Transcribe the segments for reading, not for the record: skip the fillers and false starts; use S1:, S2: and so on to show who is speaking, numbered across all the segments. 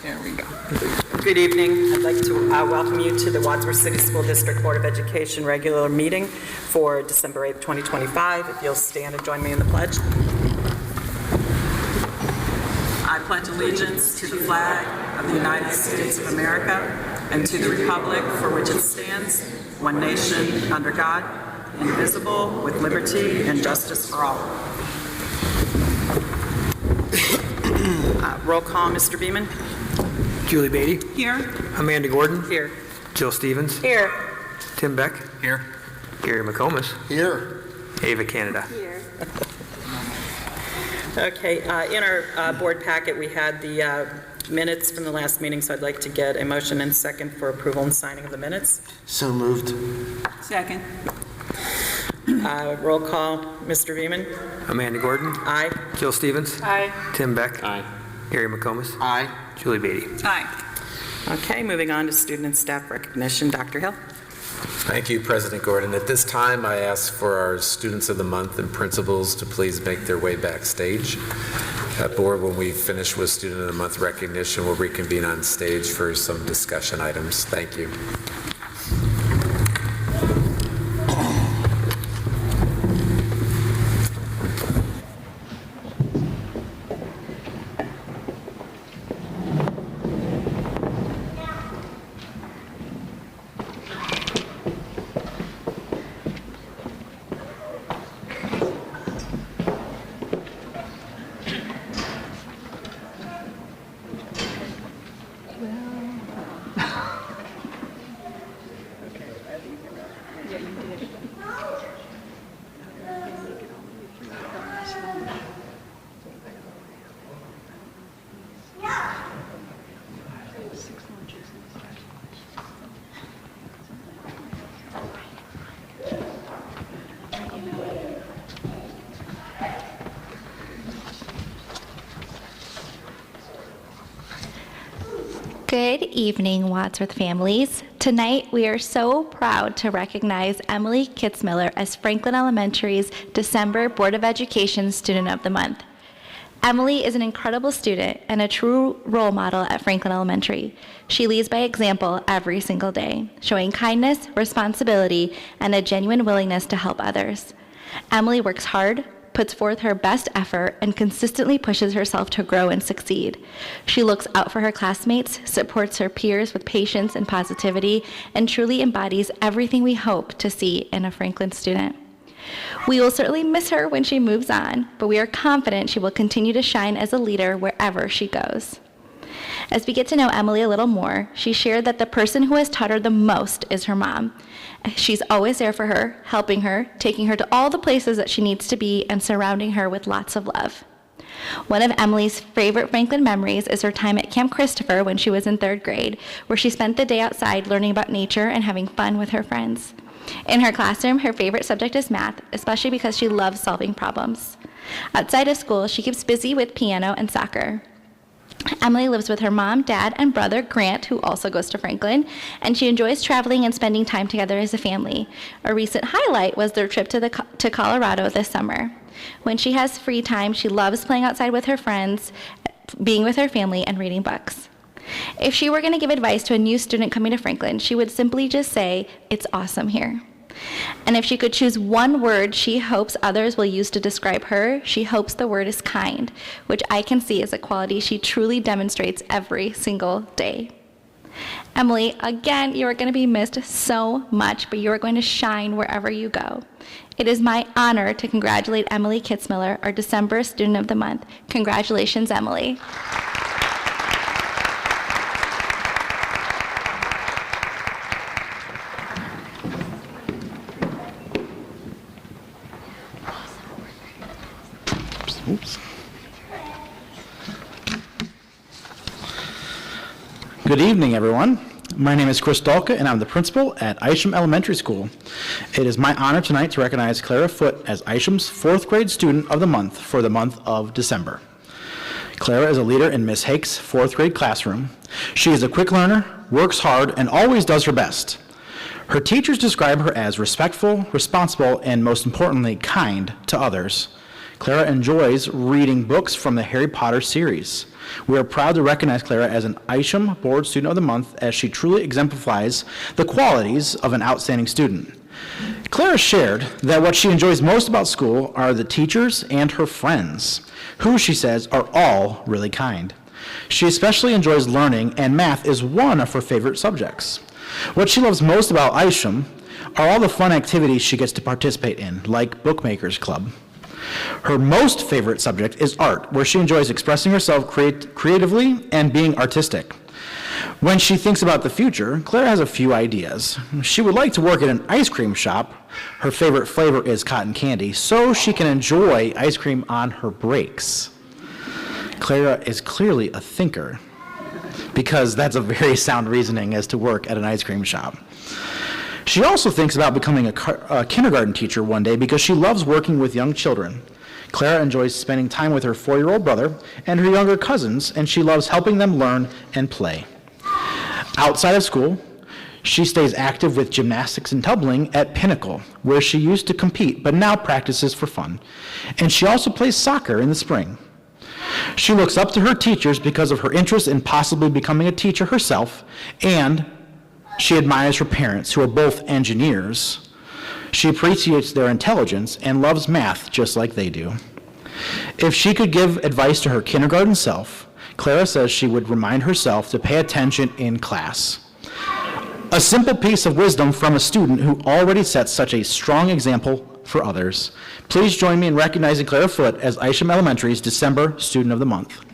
S1: There we go. Good evening. I'd like to welcome you to the Wadsworth City School District Board of Education regular meeting for December 8th, 2025. If you'll stand and join me in the pledge. I pledge allegiance to the flag of the United States of America and to the republic for which it stands, one nation, under God, indivisible, with liberty and justice for all. Roll call, Mr. Beeman.
S2: Julie Beatty.
S1: Here.
S2: Amanda Gordon.
S1: Here.
S2: Jill Stevens.
S1: Here.
S2: Tim Beck.
S3: Here.
S2: Gary McComas.
S3: Here.
S2: Ava Canada.
S1: Here. Okay, in our board packet, we had the minutes from the last meeting, so I'd like to get a motion and second for approval and signing of the minutes.
S3: So moved.
S1: Second. Roll call, Mr. Beeman.
S2: Amanda Gordon.
S1: Aye.
S2: Jill Stevens.
S1: Aye.
S2: Tim Beck.
S3: Aye.
S2: Gary McComas.
S3: Aye.
S2: Julie Beatty.
S1: Aye. Okay, moving on to student and staff recognition. Dr. Hill.
S4: Thank you, President Gordon. At this time, I ask for our Students of the Month and principals to please make their way backstage. Board, when we finish with Student of the Month recognition, we'll reconvene on stage for some discussion items. Thank you.
S5: Good evening, Wadsworth families. Tonight, we are so proud to recognize Emily Kitzmiller as Franklin Elementary's December Board of Education Student of the Month. Emily is an incredible student and a true role model at Franklin Elementary. She leads by example every single day, showing kindness, responsibility, and a genuine willingness to help others. Emily works hard, puts forth her best effort, and consistently pushes herself to grow and succeed. She looks out for her classmates, supports her peers with patience and positivity, and truly embodies everything we hope to see in a Franklin student. We will certainly miss her when she moves on, but we are confident she will continue to shine as a leader wherever she goes. As we get to know Emily a little more, she shared that the person who has taught her the most is her mom. She's always there for her, helping her, taking her to all the places that she needs to be, and surrounding her with lots of love. One of Emily's favorite Franklin memories is her time at Camp Christopher when she was in 3rd grade, where she spent the day outside learning about nature and having fun with her friends. In her classroom, her favorite subject is math, especially because she loves solving problems. Outside of school, she keeps busy with piano and soccer. Emily lives with her mom, dad, and brother, Grant, who also goes to Franklin, and she enjoys traveling and spending time together as a family. A recent highlight was their trip to Colorado this summer. When she has free time, she loves playing outside with her friends, being with her family, and reading books. If she were going to give advice to a new student coming to Franklin, she would simply just say, "It's awesome here." And if she could choose one word she hopes others will use to describe her, she hopes the word is kind, which I can see is a quality she truly demonstrates every single day. Emily, again, you are going to be missed so much, but you are going to shine wherever you go. It is my honor to congratulate Emily Kitzmiller, our December Student of the Month. Congratulations, Emily.
S6: Oops. Good evening, everyone. My name is Chris Dalka, and I'm the principal at Isham Elementary School. It is my honor tonight to recognize Clara Foote as Isham's 4th grade Student of the Month for the month of December. Clara is a leader in Miss Hake's 4th grade classroom. She is a quick learner, works hard, and always does her best. Her teachers describe her as respectful, responsible, and most importantly, kind to others. Clara enjoys reading books from the Harry Potter series. We are proud to recognize Clara as an Isham Board Student of the Month, as she truly exemplifies the qualities of an outstanding student. Clara shared that what she enjoys most about school are the teachers and her friends, who she says are all really kind. She especially enjoys learning, and math is one of her favorite subjects. What she loves most about Isham are all the fun activities she gets to participate in, like Bookmakers Club. Her most favorite subject is art, where she enjoys expressing herself creatively and being artistic. When she thinks about the future, Clara has a few ideas. She would like to work at an ice cream shop. Her favorite flavor is cotton candy, so she can enjoy ice cream on her breaks. Clara is clearly a thinker, because that's a very sound reasoning as to work at an ice cream shop. She also thinks about becoming a kindergarten teacher one day because she loves working with young children. Clara enjoys spending time with her 4-year-old brother and her younger cousins, and she loves helping them learn and play. Outside of school, she stays active with gymnastics and tumbling at Pinnacle, where she used to compete but now practices for fun. And she also plays soccer in the spring. She looks up to her teachers because of her interest in possibly becoming a teacher herself, and she admires her parents, who are both engineers. She appreciates their intelligence and loves math just like they do. If she could give advice to her kindergarten self, Clara says she would remind herself to pay attention in class. A simple piece of wisdom from a student who already sets such a strong example for others. Please join me in recognizing Clara Foote as Isham Elementary's December Student of the Month.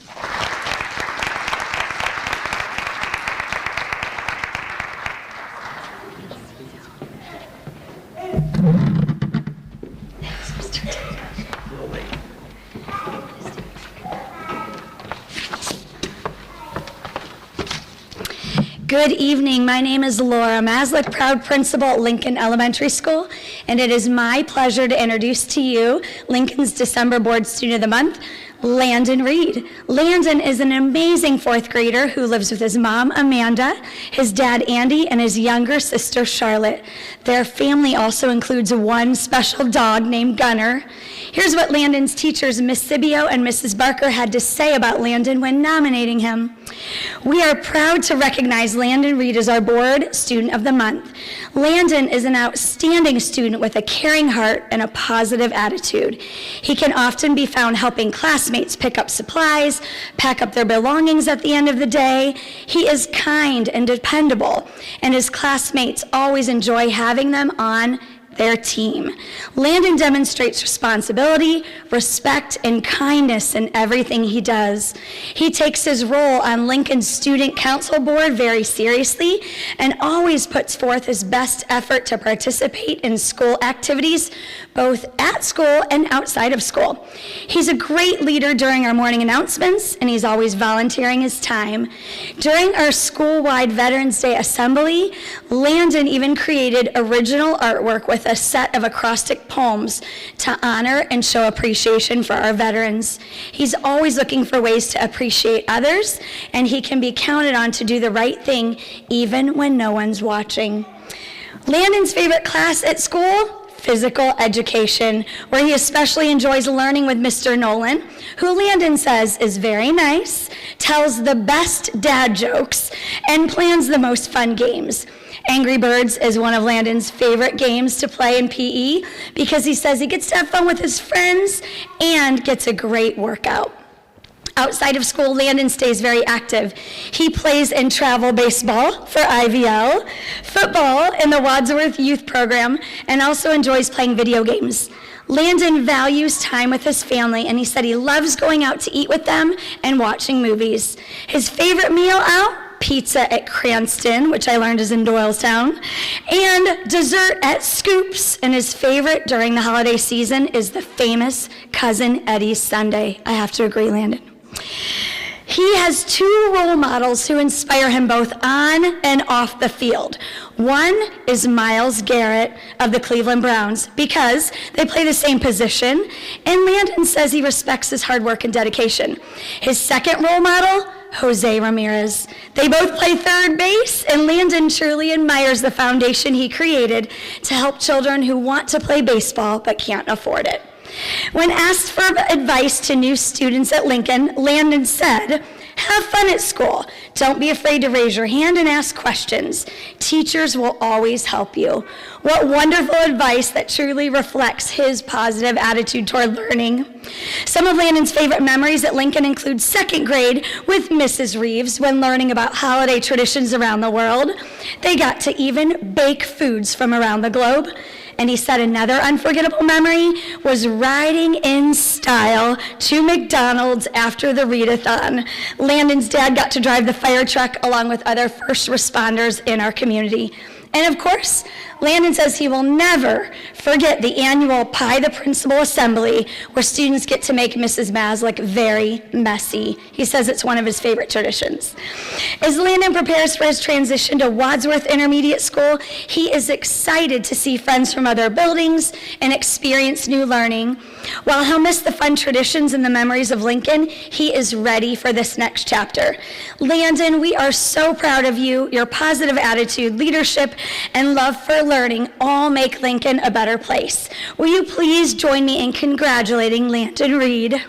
S3: Good evening. My name is Laura Maslick, proud principal at Lincoln Elementary School, and it is my pleasure to introduce to you Lincoln's December Board Student of the Month, Landon Reed. Landon is an amazing 4th grader who lives with his mom, Amanda, his dad, Andy, and his younger sister, Charlotte. Their family also includes one special dog named Gunner. Here's what Landon's teachers, Miss Sibio and Mrs. Barker, had to say about Landon when nominating him. We are proud to recognize Landon Reed as our Board Student of the Month. Landon is an outstanding student with a caring heart and a positive attitude. He can often be found helping classmates pick up supplies, pack up their belongings at the end of the day. He is kind and dependable, and his classmates always enjoy having them on their team. Landon demonstrates responsibility, respect, and kindness in everything he does. He takes his role on Lincoln's Student Council Board very seriously and always puts forth his best effort to participate in school activities, both at school and outside of school. He's a great leader during our morning announcements, and he's always volunteering his time. During our school-wide Veterans Day Assembly, Landon even created original artwork with a set of acrostic poems to honor and show appreciation for our veterans. He's always looking for ways to appreciate others, and he can be counted on to do the right thing even when no one's watching. Landon's favorite class at school? Physical education, where he especially enjoys learning with Mr. Nolan, who Landon says is very nice, tells the best dad jokes, and plans the most fun games. Angry Birds is one of Landon's favorite games to play in PE because he says he gets to have fun with his friends and gets a great workout. Outside of school, Landon stays very active. He plays in travel baseball for IVL, football in the Wadsworth Youth Program, and also enjoys playing video games. Landon values time with his family, and he said he loves going out to eat with them and watching movies. His favorite meal out? Pizza at Cranston, which I learned is in Doylestown, and dessert at Scoops, and his favorite during the holiday season is the famous Cousin Eddie's Sundae. I have to agree, Landon. He has 2 role models who inspire him both on and off the field. One is Myles Garrett of the Cleveland Browns because they play the same position, and Landon says he respects his hard work and dedication. His second role model, Jose Ramirez. They both play third base, and Landon truly admires the foundation he created to help children who want to play baseball but can't afford it. When asked for advice to new students at Lincoln, Landon said, "Have fun at school. Don't be afraid to raise your hand and ask questions. Teachers will always help you." What wonderful advice that truly reflects his positive attitude toward learning. Some of Landon's favorite memories at Lincoln include second grade with Mrs. Reeves when learning about holiday traditions around the world. They got to even bake foods from around the globe. And he said another unforgettable memory was riding in style to McDonald's after the readathon. Landon's dad got to drive the fire truck along with other first responders in our community. And of course, Landon says he will never forget the annual Pie the Principal Assembly where students get to make Mrs. Maslick very messy. He says it's one of his favorite traditions. As Landon prepares for his transition to Wadsworth Intermediate School, he is excited to see friends from other buildings and experience new learning. While he'll miss the fun traditions and the memories of Lincoln, he is ready for this next chapter. Landon, we are so proud of you. Your positive attitude, leadership, and love for learning all make Lincoln a better place. Will you please join me in congratulating Landon Reed?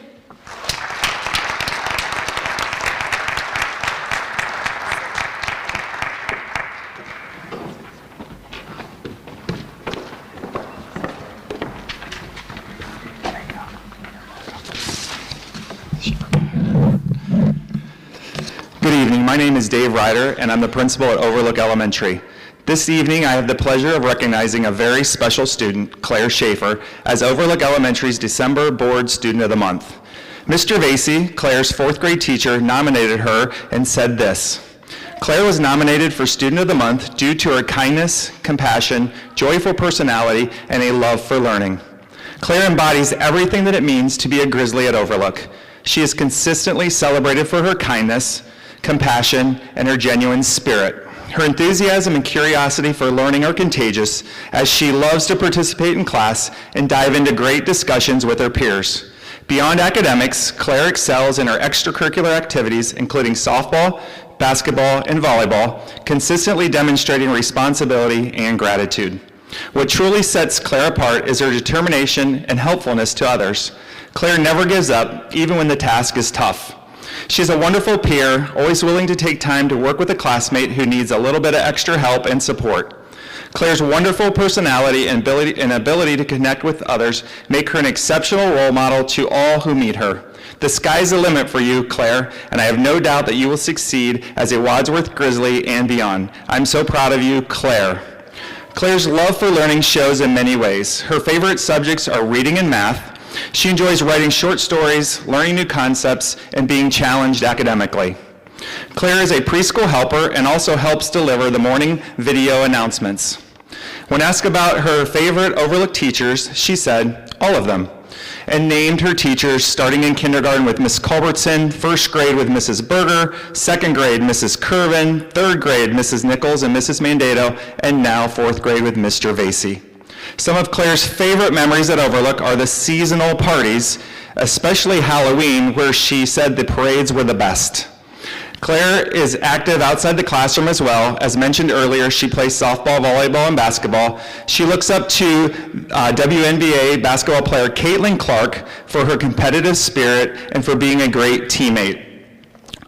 S7: Good evening. My name is Dave Ryder, and I'm the principal at Overlook Elementary. This evening, I have the pleasure of recognizing a very special student, Claire Schaefer, as Overlook Elementary's December Board Student of the Month. Mr. Vasey, Claire's fourth grade teacher, nominated her and said this: "Claire was nominated for Student of the Month due to her kindness, compassion, joyful personality, and a love for learning. Claire embodies everything that it means to be a Grizzly at Overlook. She is consistently celebrated for her kindness, compassion, and her genuine spirit. Her enthusiasm and curiosity for learning are contagious, as she loves to participate in class and dive into great discussions with her peers. Beyond academics, Claire excels in her extracurricular activities, including softball, basketball, and volleyball, consistently demonstrating responsibility and gratitude. What truly sets Claire apart is her determination and helpfulness to others. Claire never gives up, even when the task is tough. She's a wonderful peer, always willing to take time to work with a classmate who needs a little bit of extra help and support. Claire's wonderful personality and ability to connect with others make her an exceptional role model to all who meet her. The sky's the limit for you, Claire, and I have no doubt that you will succeed as a Wadsworth Grizzly and beyond. I'm so proud of you, Claire." Claire's love for learning shows in many ways. Her favorite subjects are reading and math. She enjoys writing short stories, learning new concepts, and being challenged academically. Claire is a preschool helper and also helps deliver the morning video announcements. When asked about her favorite Overlook teachers, she said, "All of them," and named her teachers starting in kindergarten with Miss Culbertson, first grade with Mrs. Berger, second grade Mrs. Curvin, third grade Mrs. Nichols and Mrs. Mandato, and now fourth grade with Mr. Vasey. Some of Claire's favorite memories at Overlook are the seasonal parties, especially Halloween, where she said the parades were the best. Claire is active outside the classroom as well. As mentioned earlier, she plays softball, volleyball, and basketball. She looks up to WNBA basketball player Caitlin Clark for her competitive spirit and for being a great teammate.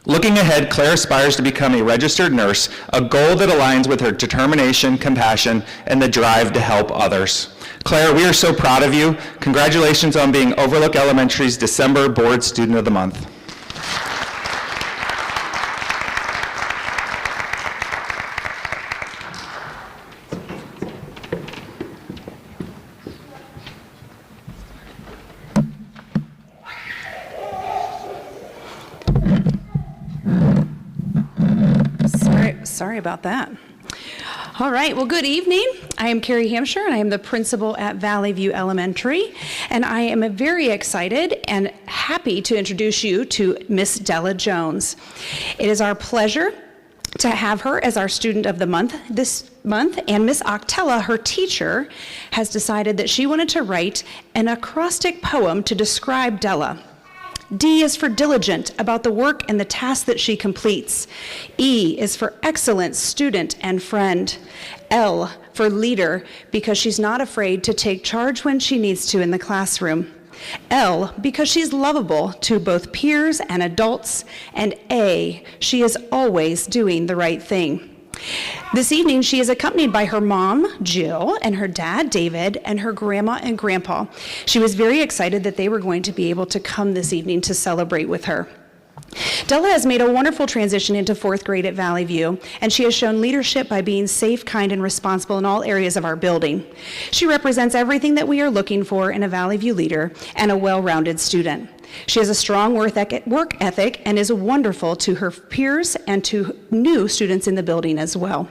S7: Looking ahead, Claire aspires to become a registered nurse, a goal that aligns with her determination, compassion, and the drive to help others. Claire, we are so proud of you. Congratulations on being Overlook Elementary's December Board Student of the Month.
S8: Sorry about that. All right, well, good evening. I am Carrie Hampshire, and I am the principal at Valley View Elementary, and I am very excited and happy to introduce you to Miss Della Jones. It is our pleasure to have her as our Student of the Month this month, and Miss Octella, her teacher, has decided that she wanted to write an acrostic poem to describe Della. D is for diligent, about the work and the task that she completes. E is for excellent student and friend. L for leader, because she's not afraid to take charge when she needs to in the classroom. L, because she's lovable to both peers and adults. And A, she is always doing the right thing. This evening, she is accompanied by her mom, Jill, and her dad, David, and her grandma and grandpa. She was very excited that they were going to be able to come this evening to celebrate with her. Della has made a wonderful transition into 4th grade at Valley View, and she has shown leadership by being safe, kind, and responsible in all areas of our building. She represents everything that we are looking for in a Valley View leader and a well-rounded student. She has a strong work ethic and is wonderful to her peers and to new students in the building as well.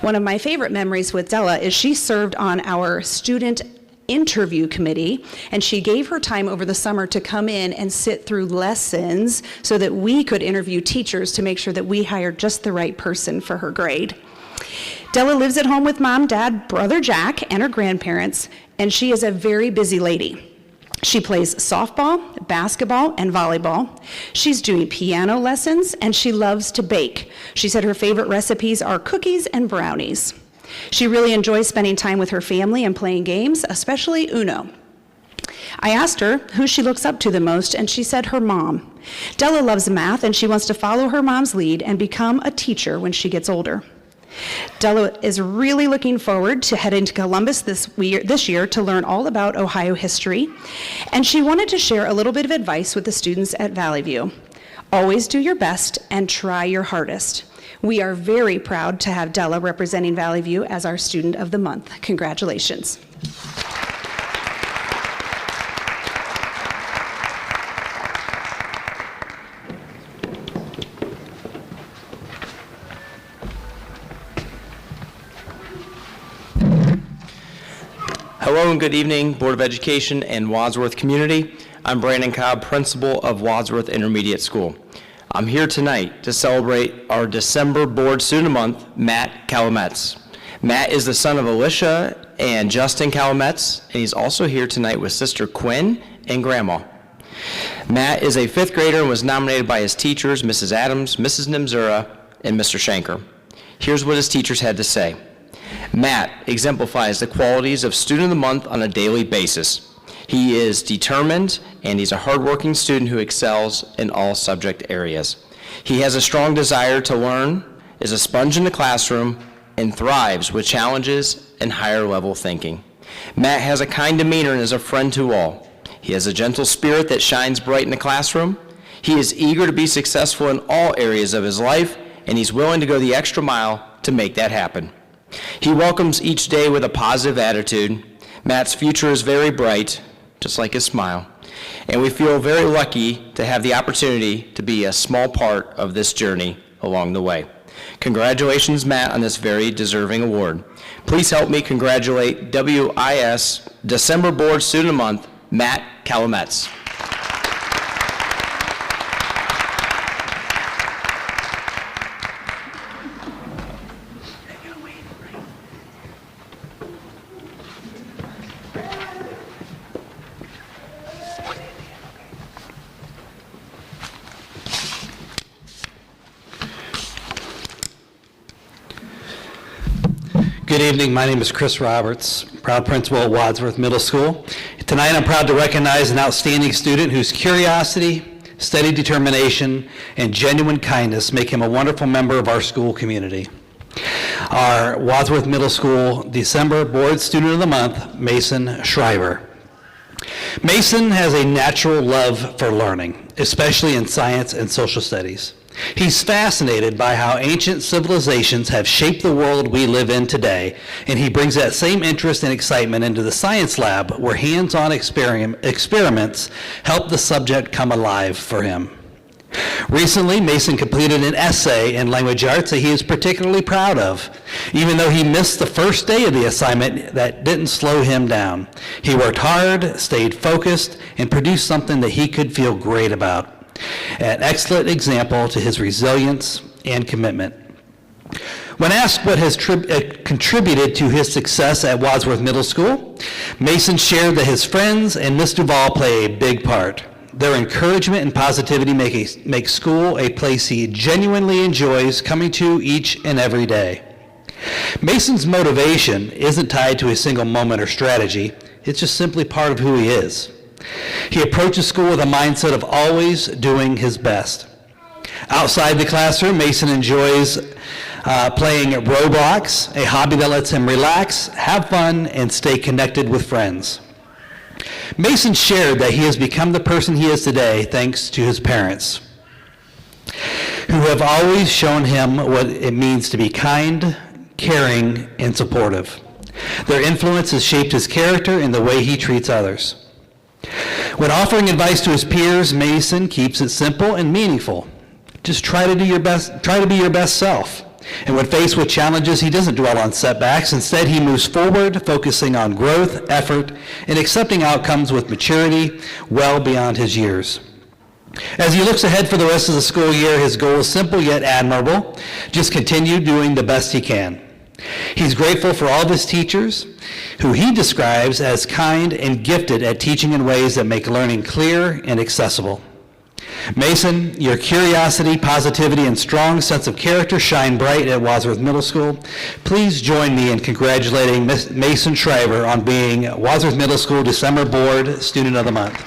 S8: One of my favorite memories with Della is she served on our student interview committee, and she gave her time over the summer to come in and sit through lessons so that we could interview teachers to make sure that we hired just the right person for her grade. Della lives at home with mom, dad, brother Jack, and her grandparents, and she is a very busy lady. She plays softball, basketball, and volleyball. She's doing piano lessons, and she loves to bake. She said her favorite recipes are cookies and brownies. She really enjoys spending time with her family and playing games, especially Uno. I asked her who she looks up to the most, and she said her mom. Della loves math, and she wants to follow her mom's lead and become a teacher when she gets older. Della is really looking forward to heading to Columbus this year to learn all about Ohio history, and she wanted to share a little bit of advice with the students at Valley View. Always do your best and try your hardest. We are very proud to have Della representing Valley View as our Student of the Month. Congratulations.
S9: Hello and good evening, Board of Education and Wadsworth Community. I'm Brandon Cobb, Principal of Wadsworth Intermediate School. I'm here tonight to celebrate our December Board Student of the Month, Matt Calumetz. Matt is the son of Alicia and Justin Calumetz, and he's also here tonight with Sister Quinn and Grandma. Matt is a 5th grader and was nominated by his teachers, Mrs. Adams, Mrs. Nimzura, and Mr. Shanker. Here's what his teachers had to say. Matt exemplifies the qualities of Student of the Month on a daily basis. He is determined, and he's a hardworking student who excels in all subject areas. He has a strong desire to learn, is a sponge in the classroom, and thrives with challenges and higher level thinking. Matt has a kind demeanor and is a friend to all. He has a gentle spirit that shines bright in the classroom. He is eager to be successful in all areas of his life, and he's willing to go the extra mile to make that happen. He welcomes each day with a positive attitude. Matt's future is very bright, just like his smile. And we feel very lucky to have the opportunity to be a small part of this journey along the way. Congratulations, Matt, on this very deserving award. Please help me congratulate WIS December Board Student of the Month, Matt Calumetz.
S10: Good evening, my name is Chris Roberts, proud principal at Wadsworth Middle School. Tonight I'm proud to recognize an outstanding student whose curiosity, steady determination, and genuine kindness make him a wonderful member of our school community. Our Wadsworth Middle School December Board Student of the Month, Mason Schreiber. Mason has a natural love for learning, especially in science and social studies. He's fascinated by how ancient civilizations have shaped the world we live in today, and he brings that same interest and excitement into the science lab where hands-on experiments help the subject come alive for him. Recently, Mason completed an essay in language arts that he is particularly proud of. Even though he missed the first day of the assignment, that didn't slow him down. He worked hard, stayed focused, and produced something that he could feel great about. An excellent example to his resilience and commitment. When asked what has contributed to his success at Wadsworth Middle School, Mason shared that his friends and Miss Duvall play a big part. Their encouragement and positivity make school a place he genuinely enjoys coming to each and every day. Mason's motivation isn't tied to a single moment or strategy. It's just simply part of who he is. He approaches school with a mindset of always doing his best. Outside the classroom, Mason enjoys playing Roblox, a hobby that lets him relax, have fun, and stay connected with friends. Mason shared that he has become the person he is today thanks to his parents, who have always shown him what it means to be kind, caring, and supportive. Their influence has shaped his character and the way he treats others. When offering advice to his peers, Mason keeps it simple and meaningful. Just try to be your best self. And when faced with challenges, he doesn't dwell on setbacks. Instead, he moves forward, focusing on growth, effort, and accepting outcomes with maturity well beyond his years. As he looks ahead for the rest of the school year, his goal is simple yet admirable. Just continue doing the best he can. He's grateful for all of his teachers, who he describes as kind and gifted at teaching in ways that make learning clear and accessible. Mason, your curiosity, positivity, and strong sense of character shine bright at Wadsworth Middle School. Please join me in congratulating Mason Shriver on being Wadsworth Middle School December Board Student of the Month.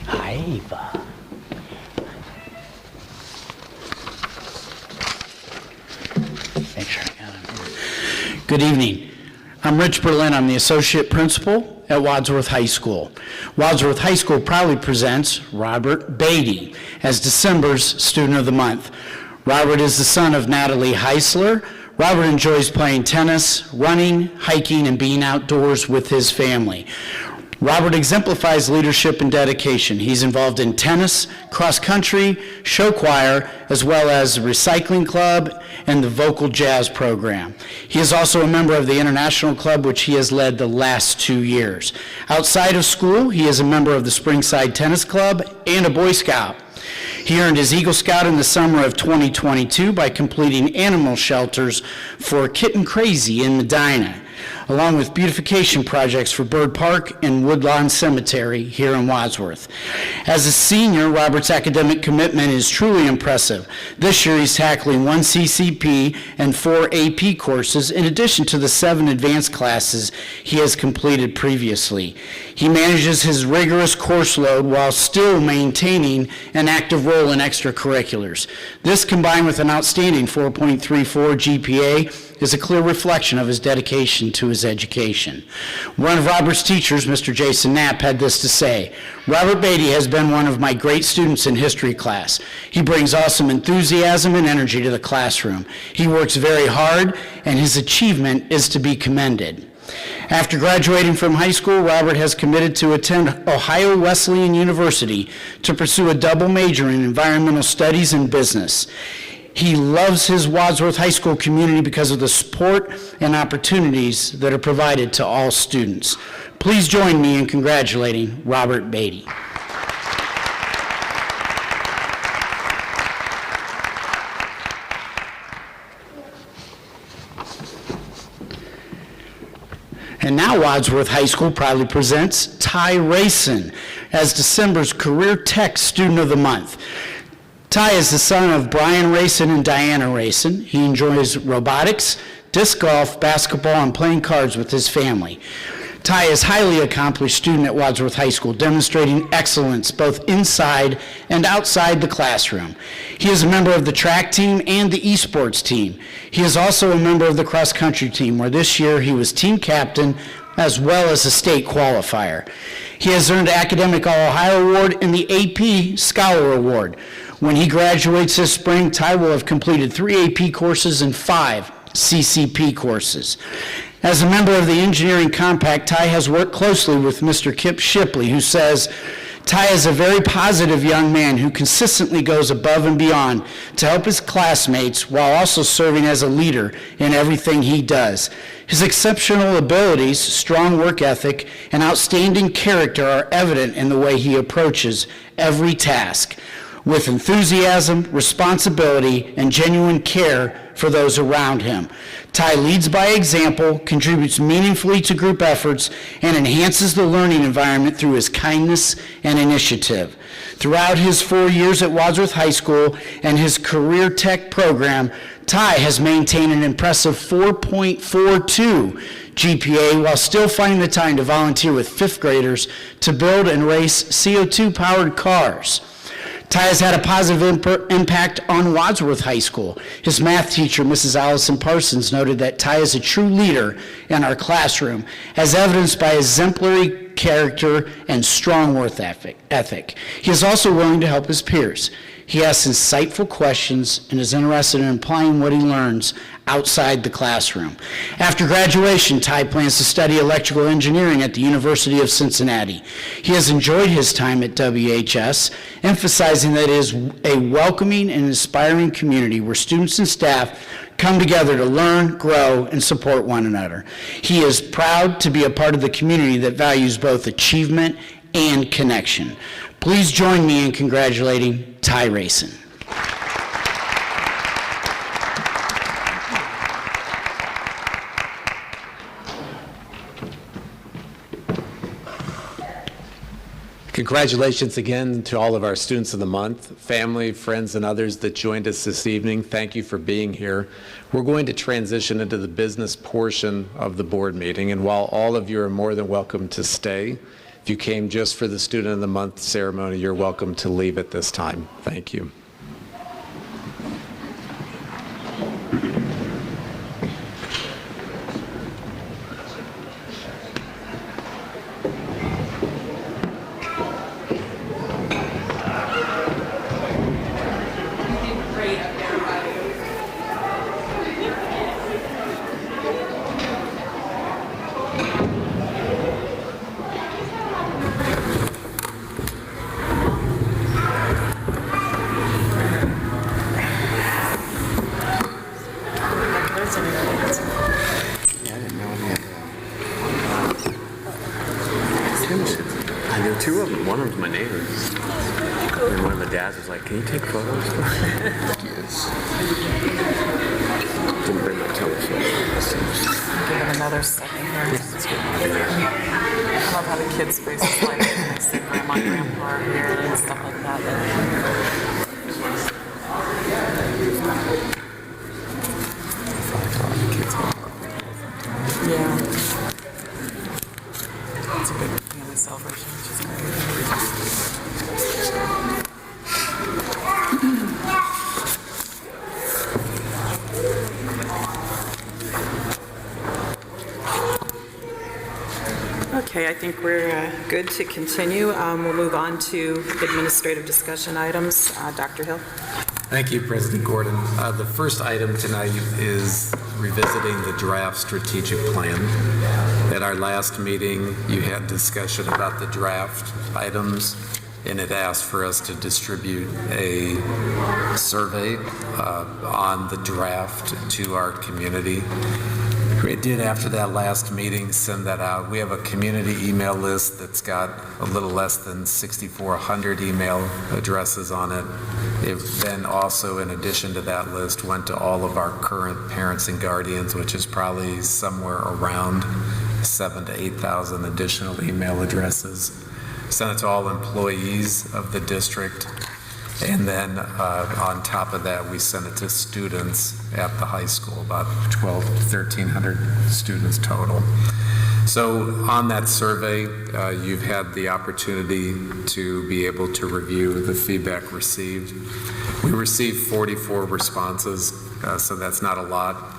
S6: Hi, Eva. Make sure I got him. Good evening. I'm Rich Berlin. I'm the Associate Principal at Wadsworth High School. Wadsworth High School proudly presents Robert Beatty as December's Student of the Month. Robert is the son of Natalie Heisler. Robert enjoys playing tennis, running, hiking, and being outdoors with his family. Robert exemplifies leadership and dedication. He's involved in tennis, cross-country, show choir, as well as the recycling club and the vocal jazz program. He is also a member of the International Club, which he has led the last 2 years. Outside of school, he is a member of the Springside Tennis Club and a Boy Scout. He earned his Eagle Scout in the summer of 2022 by completing animal shelters for Kitten Crazy in Medina, along with beautification projects for Bird Park and Woodlawn Cemetery here in Wadsworth. As a senior, Robert's academic commitment is truly impressive. This year, he's tackling 1 CCP and 4 AP courses, in addition to the 7 advanced classes he has completed previously. He manages his rigorous course load while still maintaining an active role in extracurriculars. This, combined with an outstanding 4.34 GPA, is a clear reflection of his dedication to his education. One of Robert's teachers, Mr. Jason Knapp, had this to say: Robert Beatty has been one of my great students in history class. He brings awesome enthusiasm and energy to the classroom. He works very hard, and his achievement is to be commended. After graduating from high school, Robert has committed to attend Ohio Wesleyan University to pursue a double major in environmental studies and business. He loves his Wadsworth High School community because of the support and opportunities that are provided to all students. Please join me in congratulating Robert Beatty. And now Wadsworth High School proudly presents Ty Rayson as December's Career Tech Student of the Month. Ty is the son of Brian Rayson and Diana Rayson. He enjoys robotics, disc golf, basketball, and playing cards with his family. Ty is a highly accomplished student at Wadsworth High School, demonstrating excellence both inside and outside the classroom. He is a member of the track team and the esports team. He is also a member of the cross-country team, where this year he was team captain as well as a state qualifier. He has earned an Academic All-Ohio Award and the AP Scholar Award. When he graduates this spring, Ty will have completed 3 AP courses and 5 CCP courses. As a member of the Engineering Compact, Ty has worked closely with Mr. Kip Shipley, who says, Ty is a very positive young man who consistently goes above and beyond to help his classmates while also serving as a leader in everything he does. His exceptional abilities, strong work ethic, and outstanding character are evident in the way he approaches every task, with enthusiasm, responsibility, and genuine care
S11: for those around him. Ty leads by example, contributes meaningfully to group efforts, and enhances the learning environment through his kindness and initiative. Throughout his 4 years at Wadsworth High School and his career tech program, Ty has maintained an impressive 4.42 GPA while still finding the time to volunteer with fifth graders to build and race CO2-powered cars. Ty has had a positive impact on Wadsworth High School. His math teacher, Mrs. Allison Parsons, noted that Ty is a true leader in our classroom, as evidenced by his exemplary character and strong work ethic. He is also willing to help his peers. He asks insightful questions and is interested in applying what he learns outside the classroom. After graduation, Ty plans to study electrical engineering at the University of Cincinnati. He has enjoyed his time at WHS, emphasizing that it is a welcoming and inspiring community where students and staff come together to learn, grow, and support one another. He is proud to be a part of the community that values both achievement and connection. Please join me in congratulating Ty Rayson.
S4: Congratulations again to all of our students of the month, family, friends, and others that joined us this evening. Thank you for being here. We're going to transition into the business portion of the board meeting, and while all of you are more than welcome to stay, if you came just for the Student of the Month ceremony, you're welcome to leave at this time. Thank you.
S2: Two of them. One of them's my neighbor. And one of the dads was like, "Can you take photos?" Yes. Didn't bring my telephone.
S1: Give it another second here. I love how the kids' faces light up when they say grandma, grandpa are here and stuff like that. Yeah. It's a big family celebration, which is great. Okay, I think we're good to continue. We'll move on to administrative discussion items. Dr. Hill.
S4: Thank you, President Gordon. The first item tonight is revisiting the draft strategic plan. At our last meeting, you had discussion about the draft items, and it asked for us to distribute a survey on the draft to our community. We did, after that last meeting, send that out. We have a community email list that's got a little less than 6,400 email addresses on it. It then also, in addition to that list, went to all of our current parents and guardians, which is probably somewhere around 7,000 to 8,000 additional email addresses. Sent it to all employees of the district. And then on top of that, we sent it to students at the high school, about 1,300 students total. So on that survey, you've had the opportunity to be able to review the feedback received. We received 44 responses, so that's not a lot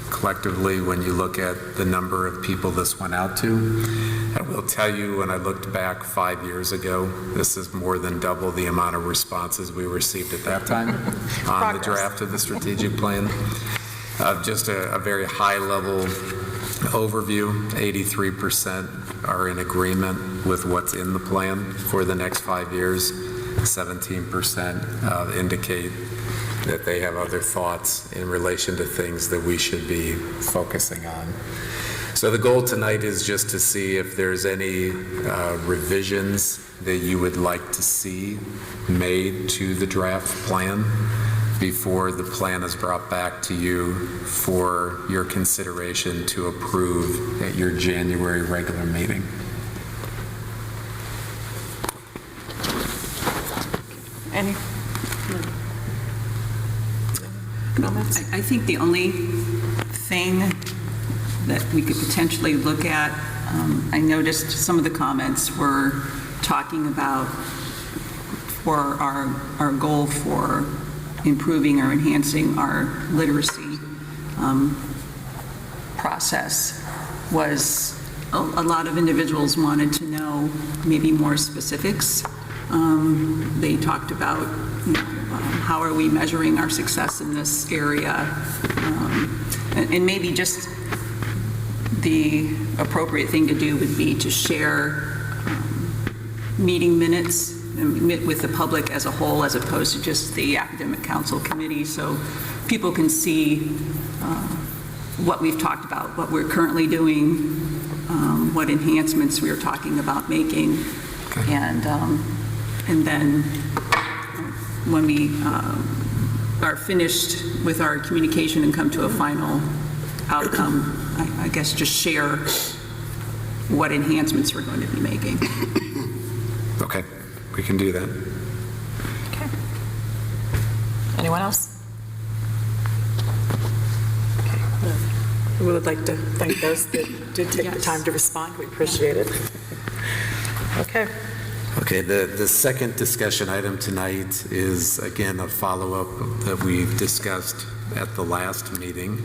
S4: collectively when you look at the number of people this went out to. I will tell you, when I looked back 5 years ago, this is more than double the amount of responses we received at that time on the draft of the strategic plan. Just a very high level overview. 83% are in agreement with what's in the plan for the next 5 years. 17% indicate that they have other thoughts in relation to things that we should be focusing on. So the goal tonight is just to see if there's any revisions that you would like to see made to the draft plan. before the plan is brought back to you for your consideration to approve at your January regular meeting.
S1: Any comments?
S12: I think the only thing that we could potentially look at, I noticed some of the comments were talking about for our goal for improving or enhancing our literacy process was a lot of individuals wanted to know maybe more specifics. They talked about, how are we measuring our success in this area, and maybe just the appropriate thing to do would be to share meeting minutes with the public as a whole, as opposed to just the academic council committee, so people can see what we've talked about, what we're currently doing, what enhancements we are talking about making, and then when we are finished with our communication and come to a final outcome, I guess just share what enhancements we're going to be making.
S4: Okay, we can do that.
S1: Okay. Anyone else? Okay. We would like to thank those that did take the time to respond. We appreciate it. Okay.
S4: Okay, the second discussion item tonight is, again, a follow-up that we discussed at the last meeting.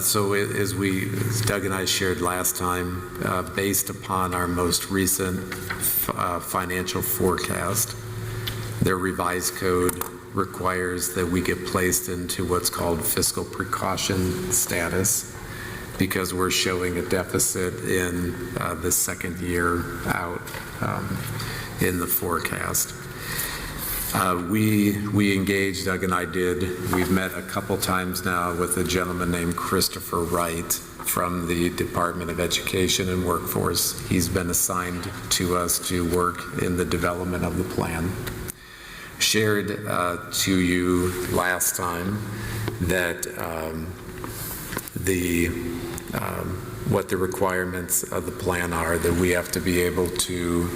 S4: So as Doug and I shared last time, based upon our most recent financial forecast, their revised code requires that we get placed into what's called fiscal precaution status, because we're showing a deficit in the second year out in the forecast. We engaged, Doug and I did, we've met a couple times now with a gentleman named Christopher Wright from the Department of Education and Workforce. He's been assigned to us to work in the development of the plan. Shared to you last time that what the requirements of the plan are, that we have to be able to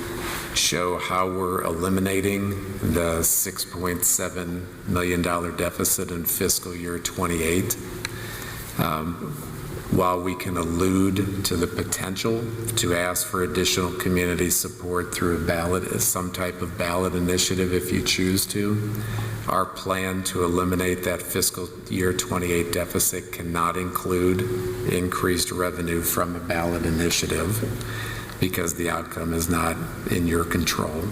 S4: show how we're eliminating the $6.7 million deficit in fiscal year 28. While we can allude to the potential to ask for additional community support through a ballot, some type of ballot initiative if you choose to, our plan to eliminate that fiscal year 28 deficit cannot include increased revenue from a ballot initiative, because the outcome is not in your control.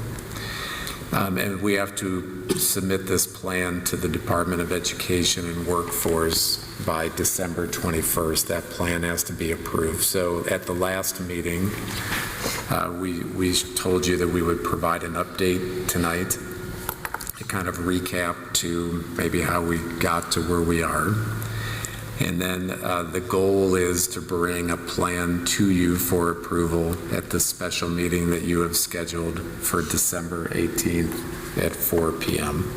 S4: And we have to submit this plan to the Department of Education and Workforce by December 21st. That plan has to be approved. So at the last meeting, we told you that we would provide an update tonight, a kind of recap to maybe how we got to where we are. And then the goal is to bring a plan to you for approval at the special meeting that you have scheduled for December 18th at 4 p.m.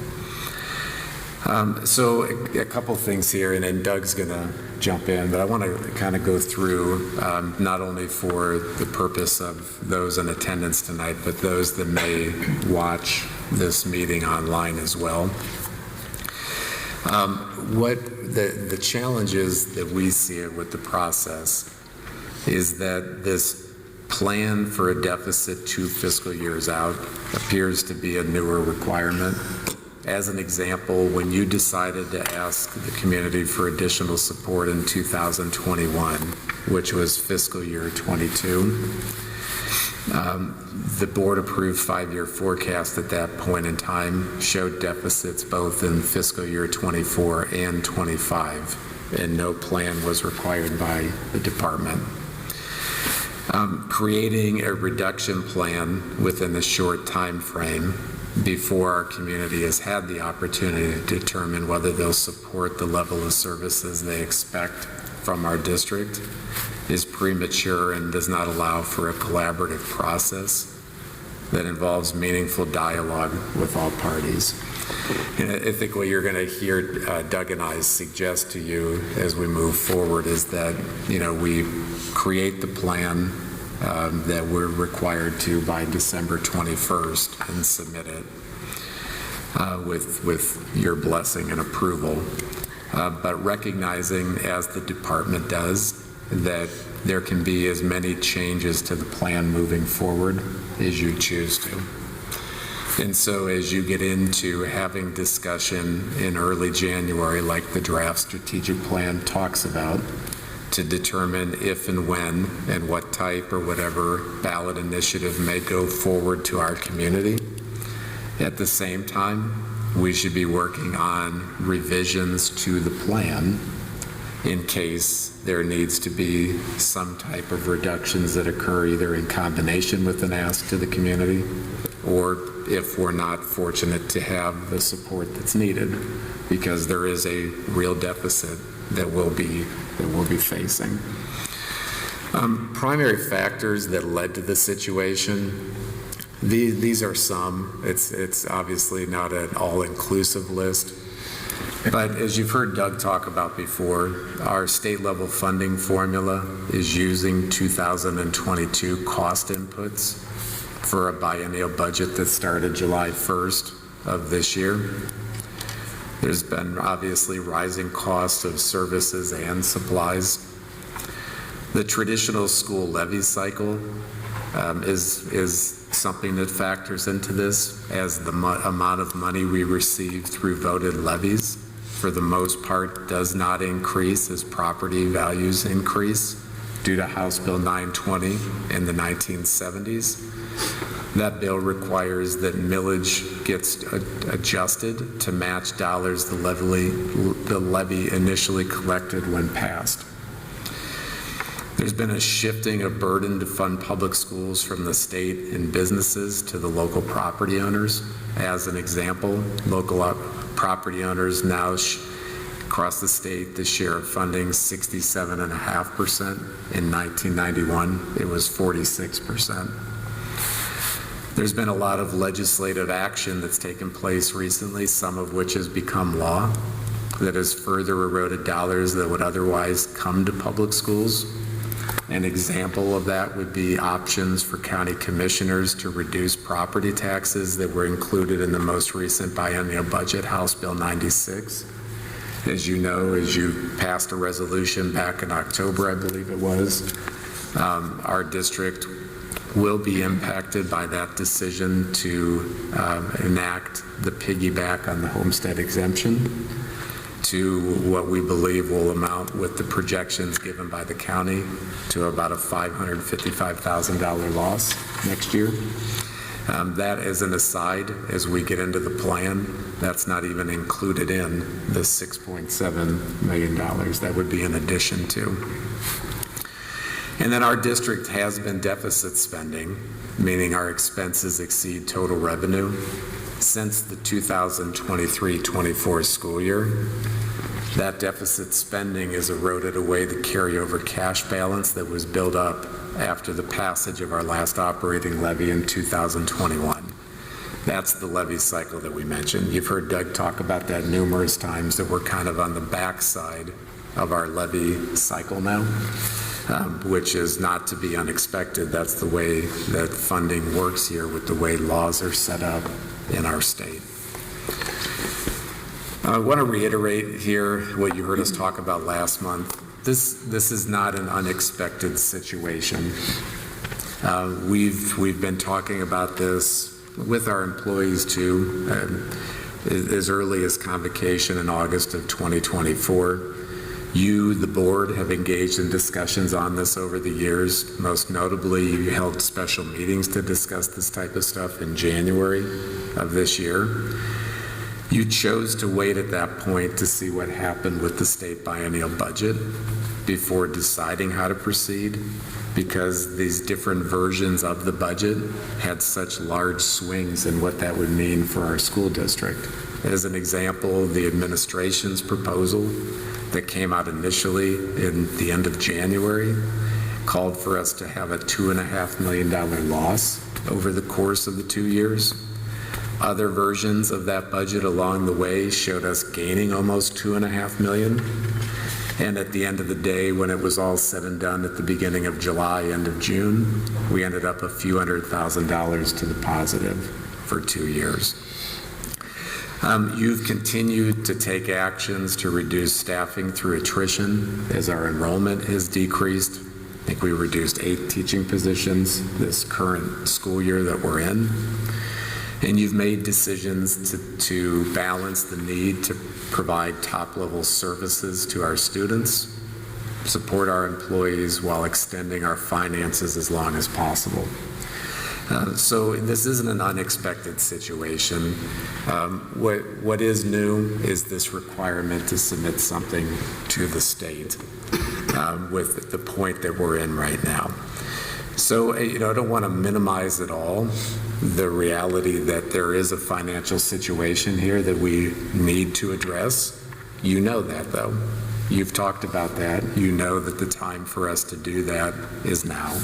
S4: So a couple things here, and then Doug's going to jump in, but I want to kind of go through, not only for the purpose of those in attendance tonight, but those that may watch this meeting online as well. What the challenges that we see with the process is that this plan for a deficit 2 fiscal years out appears to be a newer requirement. As an example, when you decided to ask the community for additional support in 2021, which was fiscal year 22, the board approved 5-year forecast at that point in time showed deficits both in fiscal year 24 and 25, and no plan was required by the department. Creating a reduction plan within a short time frame before our community has had the opportunity to determine whether they'll support the level of services they expect from our district is premature and does not allow for a collaborative process that involves meaningful dialogue with all parties. And I think what you're going to hear Doug and I suggest to you as we move forward is that, we create the plan that we're required to by December 21st and submit it with your blessing and approval. But recognizing, as the department does, that there can be as many changes to the plan moving forward as you choose to. And so as you get into having discussion in early January, like the draft strategic plan talks about, to determine if and when and what type or whatever ballot initiative may go forward to our community, at the same time, we should be working on revisions to the plan in case there needs to be some type of reductions that occur either in combination with an ask to the community, or if we're not fortunate to have the support that's needed, because there is a real deficit that we'll be facing. Primary factors that led to the situation, these are some. It's obviously not an all-inclusive list. But as you've heard Doug talk about before, our state level funding formula is using 2022 cost inputs for a biennial budget that started July 1st of this year. There's been obviously rising costs of services and supplies. The traditional school levy cycle is something that factors into this, as the amount of money we receive through voted levies for the most part does not increase as property values increase due to House Bill 920 in the 1970s. That bill requires that millage gets adjusted to match dollars the levy initially collected when passed. There's been a shifting of burden to fund public schools from the state and businesses to the local property owners. As an example, local property owners now across the state, the share of funding 67.5%. In 1991, it was 46%. There's been a lot of legislative action that's taken place recently, some of which has become law, that has further eroded dollars that would otherwise come to public schools. An example of that would be options for county commissioners to reduce property taxes that were included in the most recent biennial budget, House Bill 96. As you know, as you passed a resolution back in October, I believe it was, our district will be impacted by that decision to enact the piggyback on the homestead exemption to what we believe will amount, with the projections given by the county, to about a $555,000 loss next year. That as an aside, as we get into the plan, that's not even included in the $6.7 million. That would be in addition to. And then our district has been deficit spending, meaning our expenses exceed total revenue, since the 2023-24 school year. That deficit spending has eroded away the carryover cash balance that was built up after the passage of our last operating levy in 2021. That's the levy cycle that we mentioned. You've heard Doug talk about that numerous times, that we're kind of on the backside of our levy cycle now, which is not to be unexpected. That's the way that funding works here, with the way laws are set up in our state. I want to reiterate here what you heard us talk about last month. This is not an unexpected situation. We've been talking about this with our employees too, as early as convocation in August of 2024. You, the board, have engaged in discussions on this over the years. Most notably, you held special meetings to discuss this type of stuff in January of this year. You chose to wait at that point to see what happened with the state biennial budget before deciding how to proceed, because these different versions of the budget had such large swings in what that would mean for our school district. As an example, the administration's proposal that came out initially in the end of January called for us to have a $2.5 million loss over the course of the 2 years. Other versions of that budget along the way showed us gaining almost $2.5 million. And at the end of the day, when it was all said and done at the beginning of July, end of June, we ended up a few $100,000 to the positive for 2 years. You've continued to take actions to reduce staffing through attrition as our enrollment has decreased. I think we reduced 8 teaching positions this current school year that we're in. And you've made decisions to balance the need to provide top-level services to our students, support our employees while extending our finances as long as possible. So this isn't an unexpected situation. What is new is this requirement to submit something to the state with the point that we're in right now. So, I don't want to minimize at all the reality that there is a financial situation here that we need to address. You know that, though. You've talked about that. You know that the time for us to do that is now.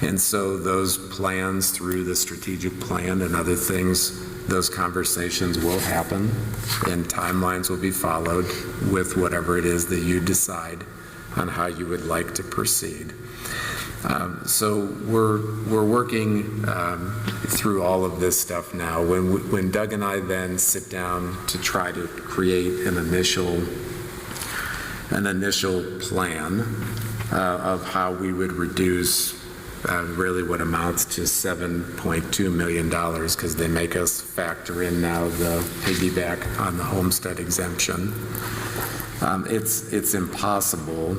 S4: And so those plans through the strategic plan and other things, those conversations will happen and timelines will be followed with whatever it is that you decide on how you would like to proceed. So we're working through all of this stuff now. When Doug and I then sit down to try to create an initial plan of how we would reduce really what amounts to $7.2 million, because they make us factor in now the piggyback on the homestead exemption. It's impossible,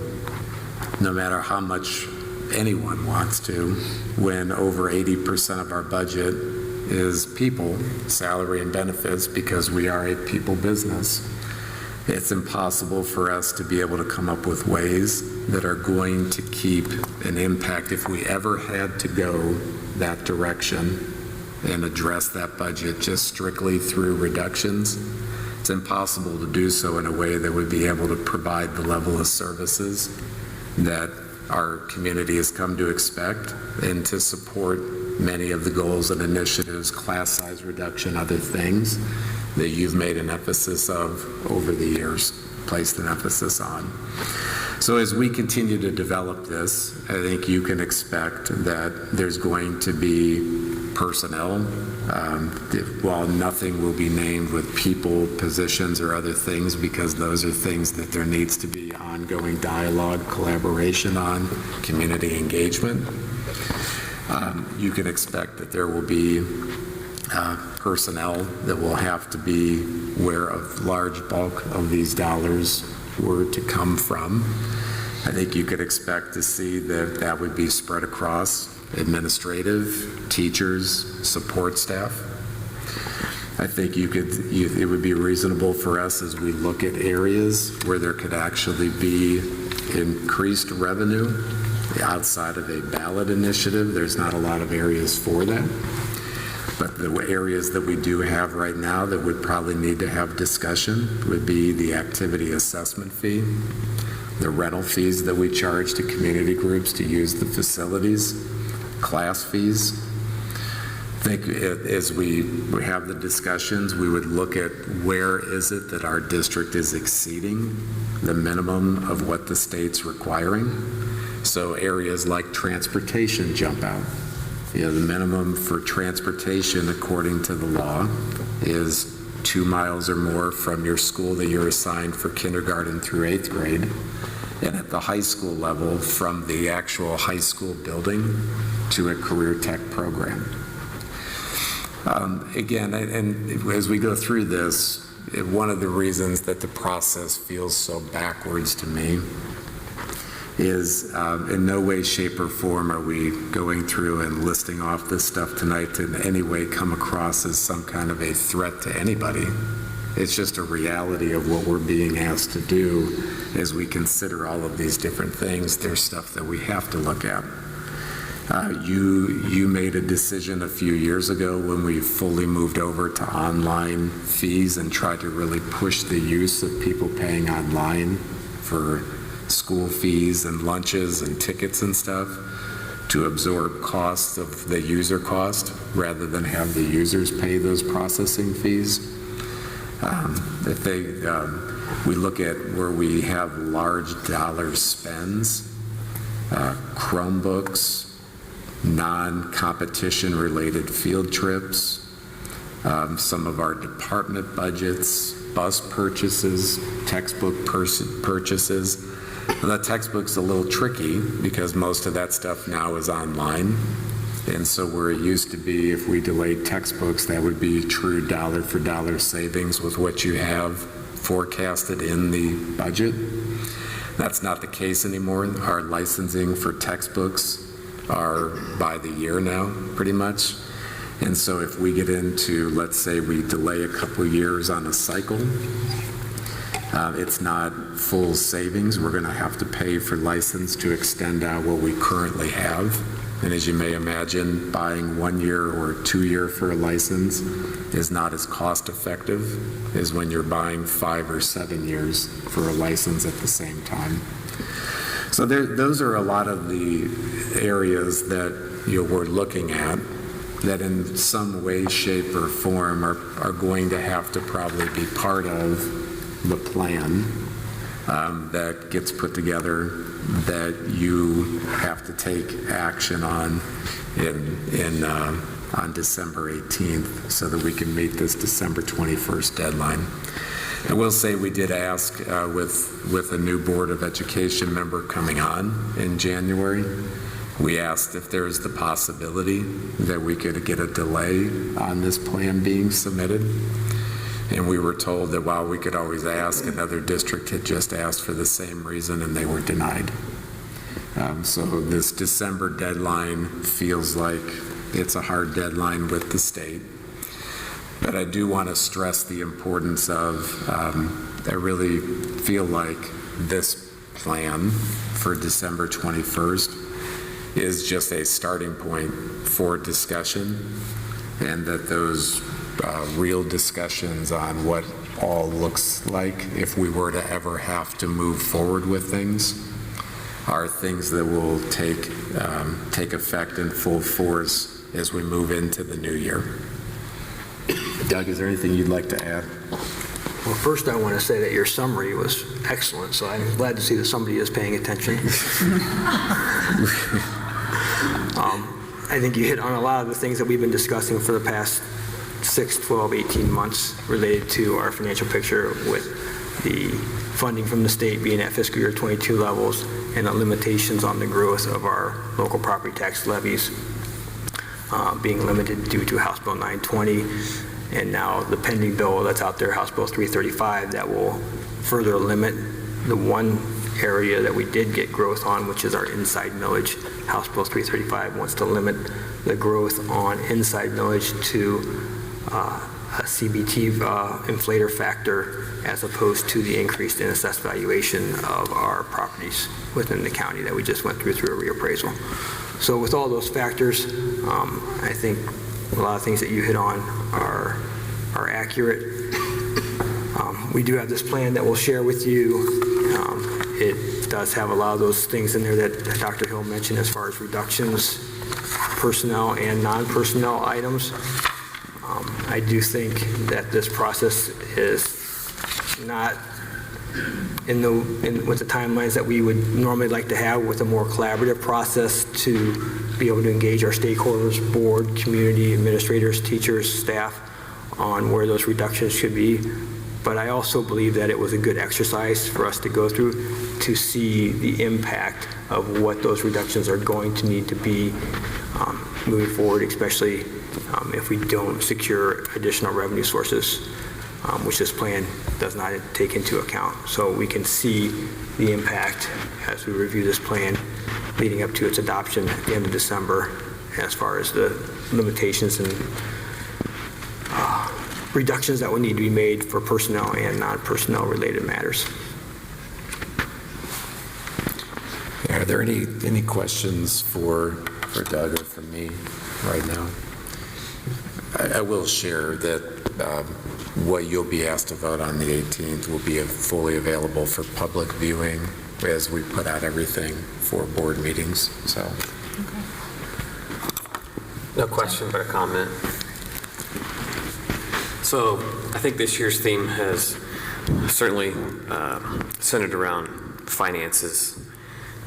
S4: no matter how much anyone wants to, when over 80% of our budget is people, salary and benefits, because we are a people business. It's impossible for us to be able to come up with ways that are going to keep an impact if we ever had to go that direction and address that budget just strictly through reductions. It's impossible to do so in a way that would be able to provide the level of services that our community has come to expect and to support many of the goals and initiatives, class size reduction, other things that you've made an emphasis of over the years, placed an emphasis on. So as we continue to develop this, I think you can expect that there's going to be personnel. While nothing will be named with people, positions, or other things, because those are things that there needs to be ongoing dialogue, collaboration on, community engagement. You can expect that there will be personnel that will have to be where a large bulk of these dollars were to come from. I think you could expect to see that that would be spread across administrative, teachers, support staff. I think it would be reasonable for us as we look at areas where there could actually be increased revenue outside of a ballot initiative. There's not a lot of areas for that. But the areas that we do have right now that would probably need to have discussion would be the activity assessment fee, the rental fees that we charge to community groups to use the facilities, class fees. I think as we have the discussions, we would look at where is it that our district is exceeding the minimum of what the state's requiring. So areas like transportation jump out. The minimum for transportation, according to the law, is 2 miles or more from your school that you're assigned for kindergarten through 8th grade, and at the high school level, from the actual high school building to a career tech program. Again, and as we go through this, one of the reasons that the process feels so backwards to me is in no way, shape, or form are we going through and listing off this stuff tonight to in any way come across as some kind of a threat to anybody. It's just a reality of what we're being asked to do as we consider all of these different things. There's stuff that we have to look at. You made a decision a few years ago when we fully moved over to online fees and tried to really push the use of people paying online for school fees and lunches and tickets and stuff. to absorb costs of the user cost rather than have the users pay those processing fees. We look at where we have large dollar spends, Chromebooks, non-competition related field trips, some of our department budgets, bus purchases, textbook purchases. And the textbook's a little tricky because most of that stuff now is online. And so where it used to be, if we delayed textbooks, that would be true dollar for dollar savings with what you have forecasted in the budget. That's not the case anymore. Our licensing for textbooks are by the year now, pretty much. And so if we get into, let's say we delay a couple years on a cycle, it's not full savings. We're going to have to pay for license to extend out what we currently have. And as you may imagine, buying 1 year or 2 year for a license is not as cost effective as when you're buying 5 or 7 years for a license at the same time. So those are a lot of the areas that we're looking at that in some way, shape, or form are going to have to probably be part of the plan that gets put together that you have to take action on on December 18th so that we can meet this December 21st deadline. I will say we did ask with a new Board of Education member coming on in January, we asked if there's the possibility that we could get a delay on this plan being submitted. And we were told that while we could always ask, another district had just asked for the same reason and they were denied. So this December deadline feels like it's a hard deadline with the state. But I do want to stress the importance of, I really feel like this plan for December 21st is just a starting point for discussion, and that those real discussions on what all looks like if we were to ever have to move forward with things are things that will take effect in full force as we move into the new year. Doug, is there anything you'd like to add?
S13: Well, first I want to say that your summary was excellent, so I'm glad to see that somebody is paying attention. I think you hit on a lot of the things that we've been discussing for the past 6, 12, 18 months related to our financial picture, with the funding from the state being at fiscal year 22 levels and the limitations on the growth of our local property tax levies being limited due to House Bill 920, and now the pending bill that's out there, House Bill 335, that will further limit the one area that we did get growth on, which is our inside millage. House Bill 335 wants to limit the growth on inside millage to a CBT inflator factor, as opposed to the increased in assessed valuation of our properties within the county that we just went through a reappraisal. So with all those factors, I think a lot of things that you hit on are accurate. We do have this plan that we'll share with you. It does have a lot of those things in there that Dr. Hill mentioned as far as reductions, personnel and non-personnel items. I do think that this process is not with the timelines that we would normally like to have, with a more collaborative process to be able to engage our stakeholders, board, community, administrators, teachers, staff, on where those reductions should be. But I also believe that it was a good exercise for us to go through to see the impact of what those reductions are going to need to be moving forward, especially if we don't secure additional revenue sources, which this plan does not take into account. So we can see the impact as we review this plan leading up to its adoption at the end of December, as far as the limitations and reductions that will need to be made for personnel and non-personnel related matters.
S4: Are there any questions for Doug or for me right now? I will share that what you'll be asked to vote on the 18th will be fully available for public viewing as we put out everything for board meetings. So
S2: No question, but a comment. So I think this year's theme has certainly centered around finances.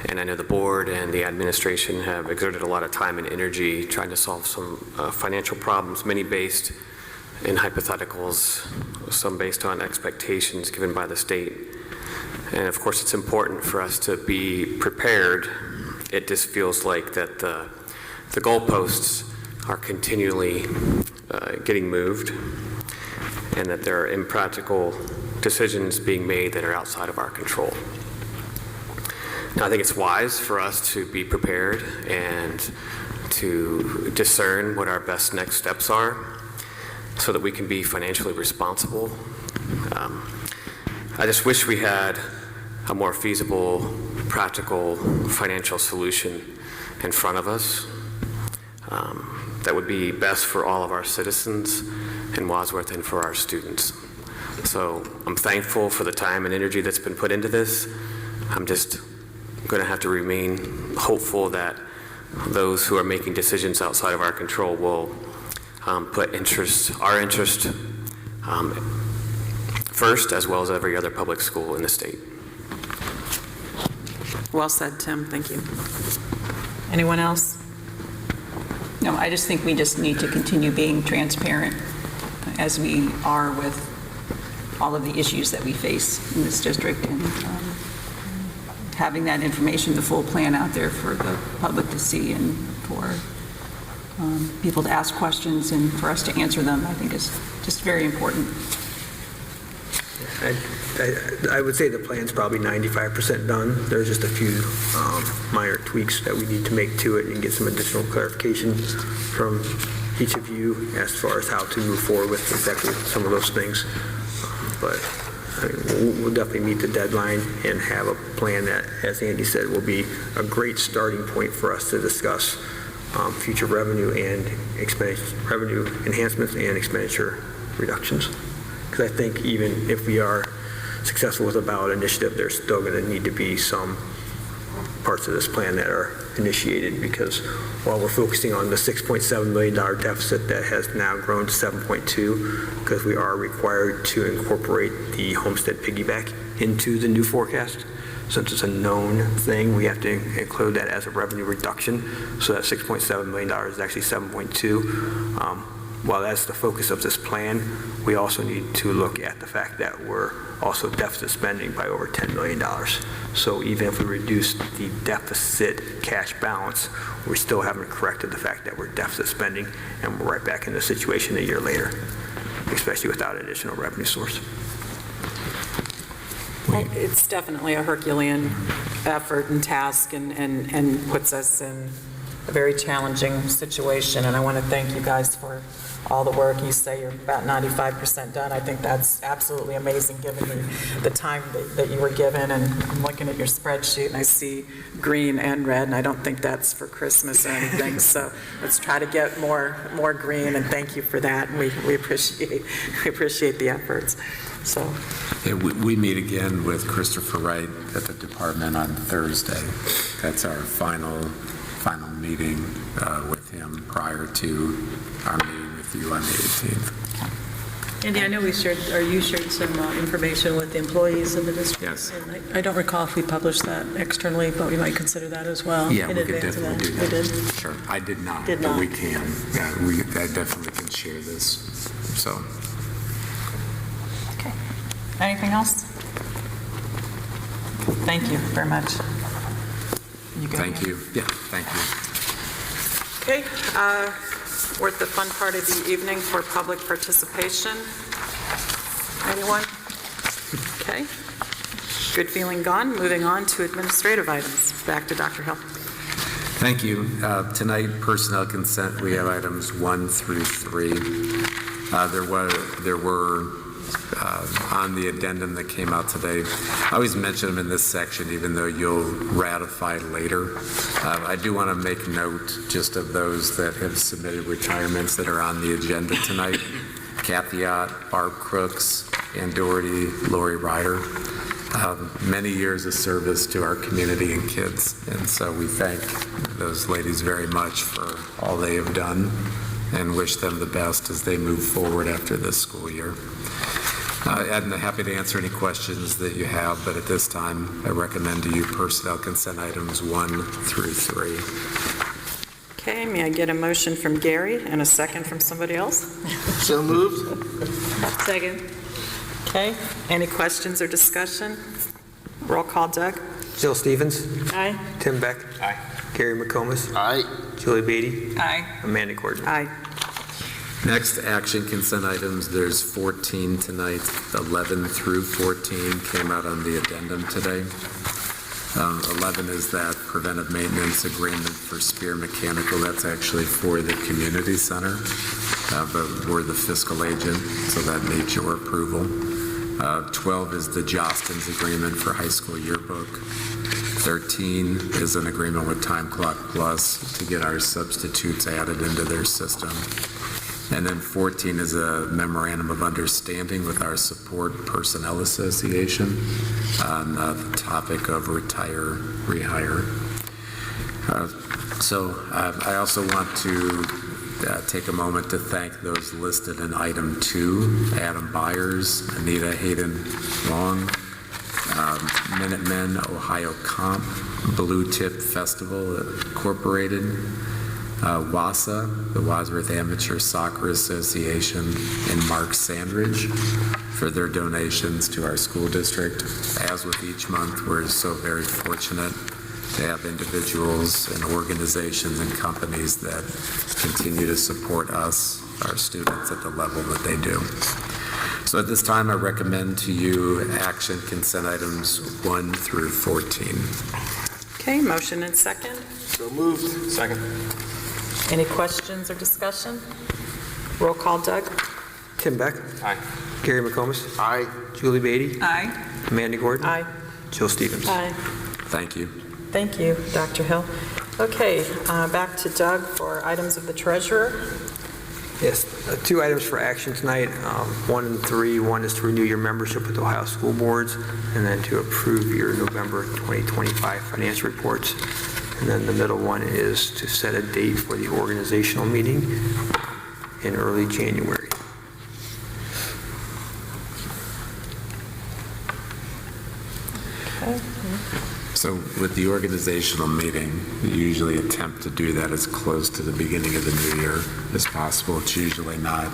S2: And I know the board and the administration have exerted a lot of time and energy trying to solve some financial problems, many based in hypotheticals, some based on expectations given by the state. And of course, it's important for us to be prepared. It just feels like that the goalposts are continually getting moved, and that there are impractical decisions being made that are outside of our control. Now, I think it's wise for us to be prepared and to discern what our best next steps are so that we can be financially responsible. I just wish we had a more feasible, practical financial solution in front of us that would be best for all of our citizens in Wadsworth and for our students. So I'm thankful for the time and energy that's been put into this. I'm just going to have to remain hopeful that those who are making decisions outside of our control will put our interest first, as well as every other public school in the state.
S1: Well said, Tim. Thank you. Anyone else?
S12: No, I just think we just need to continue being transparent as we are with all of the issues that we face in this district, and having that information, the full plan out there for the public to see and for people to ask questions and for us to answer them, I think is just very important.
S13: I would say the plan's probably 95% done. There's just a few minor tweaks that we need to make to it and get some additional clarification from each of you as far as how to move forward with exactly some of those things. But I mean, we'll definitely meet the deadline and have a plan that, as Andy said, will be a great starting point for us to discuss future revenue and revenue enhancements and expenditure reductions. Because I think even if we are successful with a ballot initiative, there's still going to need to be some parts of this plan that are initiated, because while we're focusing on the $6.7 million deficit that has now grown to 7.2, because we are required to incorporate the homestead piggyback into the new forecast. Since it's a known thing, we have to include that as a revenue reduction. So that $6.7 million is actually 7.2. While that's the focus of this plan, we also need to look at the fact that we're also deficit spending by over $10 million. So even if we reduce the deficit cash balance, we still haven't corrected the fact that we're deficit spending, and we're right back in the situation a year later, especially without an additional revenue source.
S1: It's definitely a Herculean effort and task, and puts us in a very challenging situation. And I want to thank you guys for all the work. You say you're about 95% done. I think that's absolutely amazing, given the time that you were given. And I'm looking at your spreadsheet, and I see green and red, and I don't think that's for Christmas or anything. So let's try to get more green, and thank you for that. And we appreciate the efforts. So
S4: yeah, we meet again with Christopher Wright at the department on Thursday. That's our final meeting with him prior to our meeting with you on the 18th.
S14: Andy, I know you shared some information with the employees of the district.
S4: Yes.
S14: And I don't recall if we published that externally, but we might consider that as well.
S4: Yeah,
S14: in
S4: we could
S14: advance of that.
S4: definitely do that.
S14: We did.
S4: Sure. I did not,
S14: Did
S4: but
S14: not.
S4: we can. Yeah, I definitely can share this. So.
S1: okay. Anything else? Thank you very much. You good?
S4: Thank you. Yeah, thank you.
S1: Okay, we're at the fun part of the evening for public participation. Anyone? Okay. Good feeling gone. Moving on to administrative items. Back to Dr. Hill.
S4: Thank you. Tonight, personnel consent, we have items 1 through 3. There were on the addendum that came out today. I always mention them in this section, even though you'll ratify later. I do want to make note just of those that have submitted retirements that are on the agenda tonight. Kathy Ott, Barb Crooks, Ann Doherty, Lori Ryder. many years of service to our community and kids. And so we thank those ladies very much for all they have done and wish them the best as they move forward after this school year. I'm happy to answer any questions that you have, but at this time, I recommend to you personnel consent items 1 through 3.
S1: Okay, may I get a motion from Gary and a second from somebody else?
S13: So moved.
S1: Second. Okay, any questions or discussion? Roll call, Doug.
S13: Jill Stevens.
S1: Aye.
S13: Tim Beck.
S7: Aye.
S13: Gary McComas.
S7: Aye.
S13: Julie Beatty.
S12: Aye.
S13: Amanda Gordon.
S1: Aye.
S4: Next, action consent items, there's 14 tonight. 11 through 14 came out on the addendum today. 11 is that preventive maintenance agreement for Spear Mechanical. That's actually for the community center, but we're the fiscal agent, so that needs your approval. 12 is the Jostens agreement for high school yearbook. 13 is an agreement with Time Clock Plus to get our substitutes added into their system. And then 14 is a memorandum of understanding with our Support Personnel Association on the topic of retire, rehire. I also want to take a moment to thank those listed in item 2, Adam Byers, Anita Hayden Long, Minutemen Ohio Comp, Blue Tip Festival Incorporated, WASA, the Wadsworth Amateur Soccer Association, and Mark Sandridge for their donations to our school district. As with each month, we're so very fortunate to have individuals and organizations and companies that continue to support us, our students, at the level that they do. So at this time, I recommend to you action consent items 1 through 14.
S1: Okay, motion and second.
S13: So moved.
S7: Second.
S1: Any questions or discussion? Roll call, Doug.
S13: Tim Beck.
S7: Aye.
S13: Gary McComas.
S7: Aye.
S13: Julie Beatty.
S12: Aye.
S13: Amanda Gordon.
S1: Aye.
S13: Jill Stevens.
S1: Aye.
S4: Thank you.
S1: Thank you, Dr. Hill. Okay, back to Doug for items of the treasurer.
S13: Yes, 2 items for action tonight, 1 and 3. 1 is to renew your membership with Ohio School Boards, and then to approve your November 2025 financial reports. And then the middle one is to set a date for the organizational meeting in early January.
S4: So with the organizational meeting, we usually attempt to do that as close to the beginning of the new year as possible. It's usually not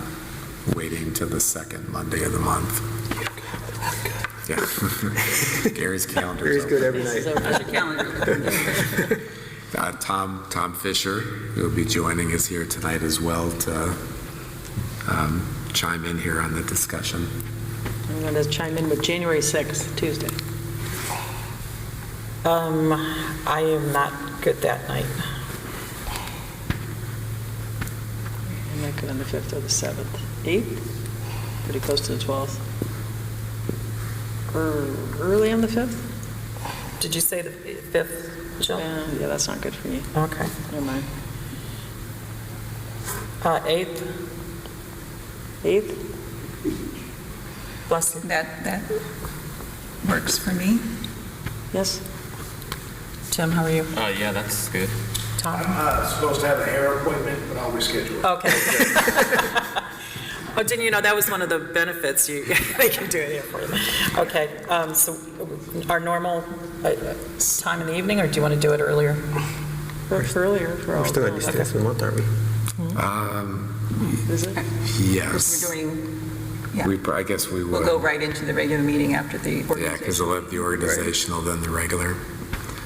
S4: waiting till the second Monday of the month. Yeah. Gary's calendar.
S13: Gary's good every night.
S12: How's your calendar?
S4: Tom Fisher, who will be joining us here tonight as well to chime in here on the discussion.
S14: I'm going to chime in with January 6th, Tuesday.
S1: I am not good that night.
S14: I'm not good on the 5th or the 7th. 8th? Pretty close to the 12th. Early on the 5th?
S1: Did you say the 5th, Jill?
S14: Yeah, that's not good for me.
S1: Okay.
S14: Never mind.
S1: 8th?
S14: 8th?
S1: Bless you.
S12: That works for me.
S14: Yes.
S1: Tim, how are you?
S2: Yeah, that's good.
S1: Tom?
S15: I'm supposed to have a hair appointment, but I'll reschedule it.
S1: Okay. Oh, didn't you know that was one of the benefits? They can do it here for you. Okay, so our normal time in the evening, or do you want to do it earlier?
S14: Earlier for all.
S13: We're still at least this month, aren't we?
S14: Is it?
S4: Yes.
S12: We're doing, yeah.
S4: I guess we will.
S12: We'll go right into the regular meeting after the
S4: Yeah,
S12: organization.
S4: because we'll have the organizational, then the regular.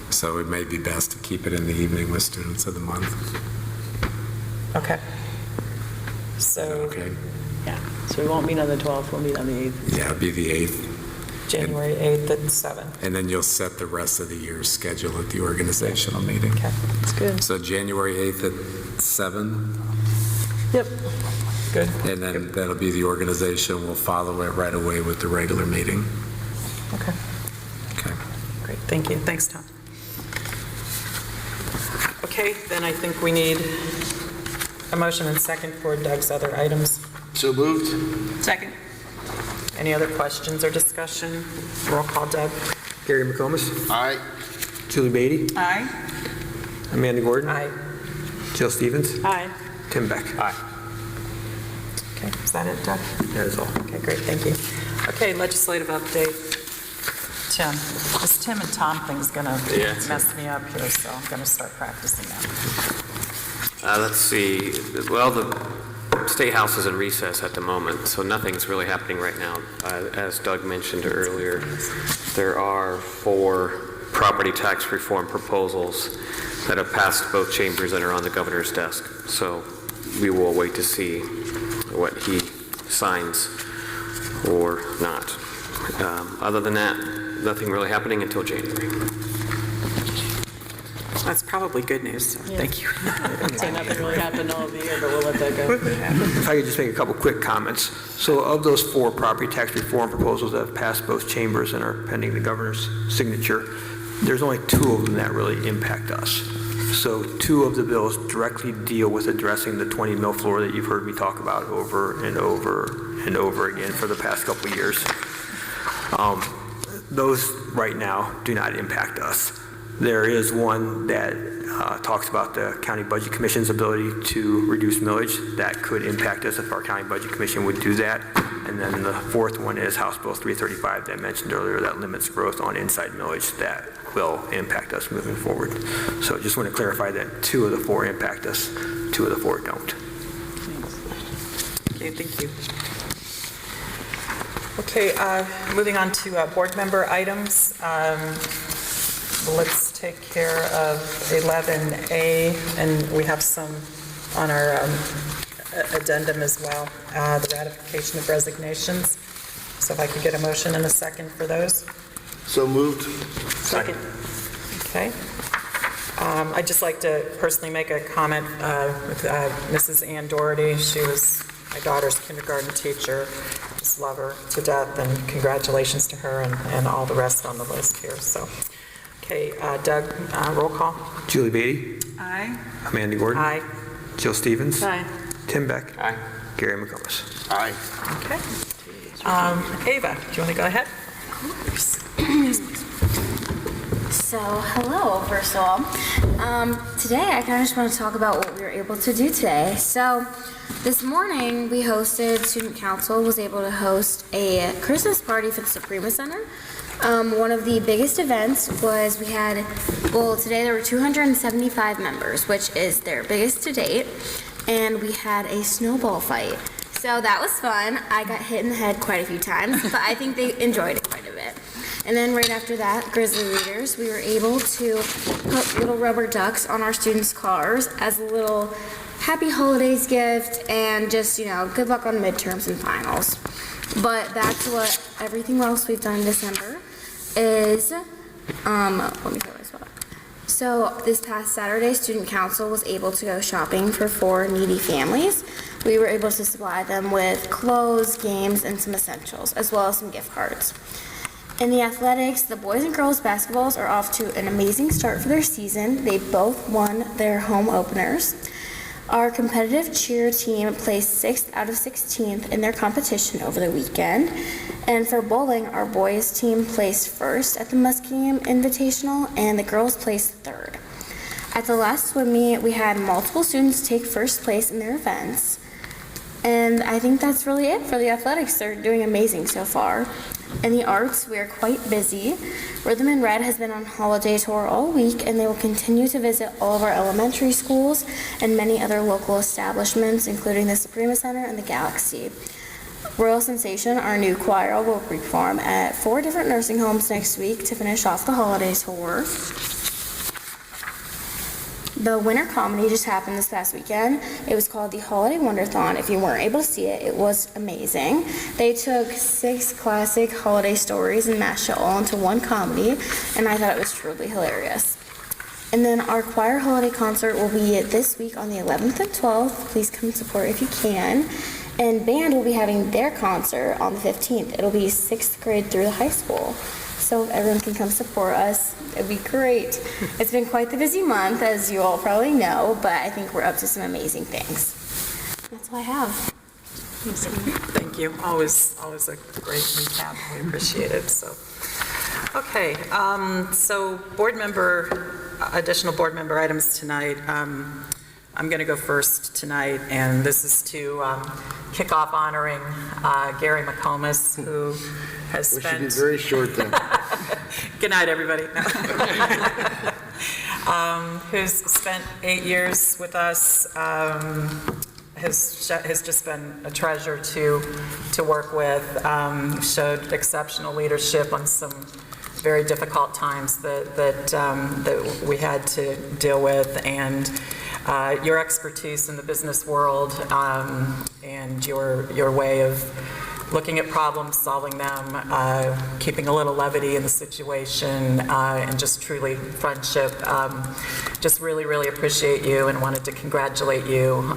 S4: So it may be best to keep it in the evening with students of the month.
S1: Okay. So
S4: Okay.
S14: Yeah. So we won't meet on the 12th, we'll meet on the 8th.
S4: Yeah, it'll be the 8th.
S1: January 8th at 7.
S4: And then you'll set the rest of the year's schedule at the organizational meeting.
S1: Okay.
S14: That's good.
S4: So January 8th at 7,
S1: Yep. Good.
S4: and then that'll be the organization. We'll follow it right away with the regular meeting.
S1: Okay.
S4: Okay.
S1: Great. Thank you. Thanks, Tom. Okay, then I think we need a motion and second for Doug's other items.
S15: So moved.
S12: Second.
S1: Any other questions or discussion? Roll call, Doug.
S13: Gary McComas.
S15: Aye.
S13: Julie Beatty.
S12: Aye.
S13: Amanda Gordon.
S1: Aye.
S13: Jill Stevens.
S14: Aye.
S13: Tim Beck.
S2: Aye.
S1: Okay, is that it, Doug?
S13: That is all.
S1: Okay, great, thank you. Okay, legislative update. Tim, this Tim and Tom thing's gonna
S2: Yeah.
S1: mess me up here, so I'm gonna start practicing that.
S2: Let's see. Well, the State House is in recess at the moment, so nothing's really happening right now. As Doug mentioned earlier, there are 4 property tax reform proposals that have passed both chambers and are on the governor's desk. So we will wait to see what he signs or not. Other than that, nothing really happening until January.
S1: That's probably good news, so thank you.
S14: So nothing really happened all of the year, but we'll let that go.
S13: If I could just make a couple quick comments. So of those 4 property tax reform proposals that have passed both chambers and are pending the governor's signature, there's only 2 of them that really impact us. So 2 of the bills directly deal with addressing the 20 mil floor that you've heard me talk about over and over and over again for the past couple of years. Those right now do not impact us. There is one that talks about the County Budget Commission's ability to reduce millage. That could impact us if our County Budget Commission would do that. And then the 4th one is House Bill 335 that I mentioned earlier that limits growth on inside millage. That will impact us moving forward. So just want to clarify that 2 of the 4 impact us, 2 of the 4 don't.
S1: Okay, thank you. Okay, moving on to board member items. Let's take care of 11A, and we have some on our addendum as well, the ratification of resignations. So if I could get a motion and a second for those.
S15: So moved.
S14: Second.
S1: Okay. I'd just like to personally make a comment with Mrs. Ann Doherty. She was my daughter's kindergarten teacher. Just love her to death, and congratulations to her and all the rest on the list here. So, okay, Doug, roll call.
S13: Julie Beatty.
S12: Aye.
S13: Amanda Gordon.
S1: Aye.
S13: Jill Stevens.
S14: Aye.
S13: Tim Beck.
S2: Aye.
S13: Gary McComas.
S15: Aye.
S1: Okay. Ava, do you want to go ahead?
S16: So, hello, first of all. Today, I kind of just want to talk about what we were able to do today. So, this morning, Student Council was able to host a Christmas party for the Suprema Center. One of the biggest events was today there were 275 members, which is their biggest to date, and we had a snowball fight. So that was fun. I got hit in the head quite a few times, but I think they enjoyed it quite a bit. And then right after that, Grizzly Readers, we were able to put little rubber ducks on our students' cars as a little happy holidays gift and just, good luck on midterms and finals. But back to what everything else we've done in December is, let me put my spot. So this past Saturday, Student Council was able to go shopping for 4 needy families. We were able to supply them with clothes, games, and some essentials, as well as some gift cards. In the athletics, the boys and girls basketballs are off to an amazing start for their season. They both won their home openers. Our competitive cheer team placed 6th out of 16th in their competition over the weekend. And for bowling, our boys team placed 1st at the Muskingum Invitational, and the girls placed 3rd. At the last swim meet, we had multiple students take 1st place in their events. And I think that's really it for the athletics. They're doing amazing so far. In the arts, we are quite busy. Rhythm and Red has been on holiday tour all week, and they will continue to visit all of our elementary schools and many other local establishments, including the Suprema Center and the Galaxy. Royal Sensation, our new choir, will perform at 4 different nursing homes next week to finish off the holiday tour. The winter comedy just happened this past weekend. It was called the Holiday Wonderthon. If you weren't able to see it, it was amazing. They took 6 classic holiday stories and mashed it all into one comedy, and I thought it was truly hilarious. And then our choir holiday concert will be this week on the 11th and 12th. Please come support if you can. And band will be having their concert on the 15th. It'll be 6th grade through the high school. So if everyone can come support us, it'd be great. It's been quite the busy month, as you all probably know, but I think we're up to some amazing things. That's all I have.
S1: Thank you. Always a great recap. We appreciate it. So, okay. So additional board member items tonight. I'm going to go first tonight, and this is to kick off honoring Gary McComas, who has spent...
S15: We should be very short then.
S1: Good night, everybody. Who's spent 8 years with us, has just been a treasure to work with, showed exceptional leadership on some very difficult times that we had to deal with, and your expertise in the business world and your way of looking at problems, solving them, keeping a little levity in the situation, and just truly friendship. Just really, really appreciate you and wanted to congratulate you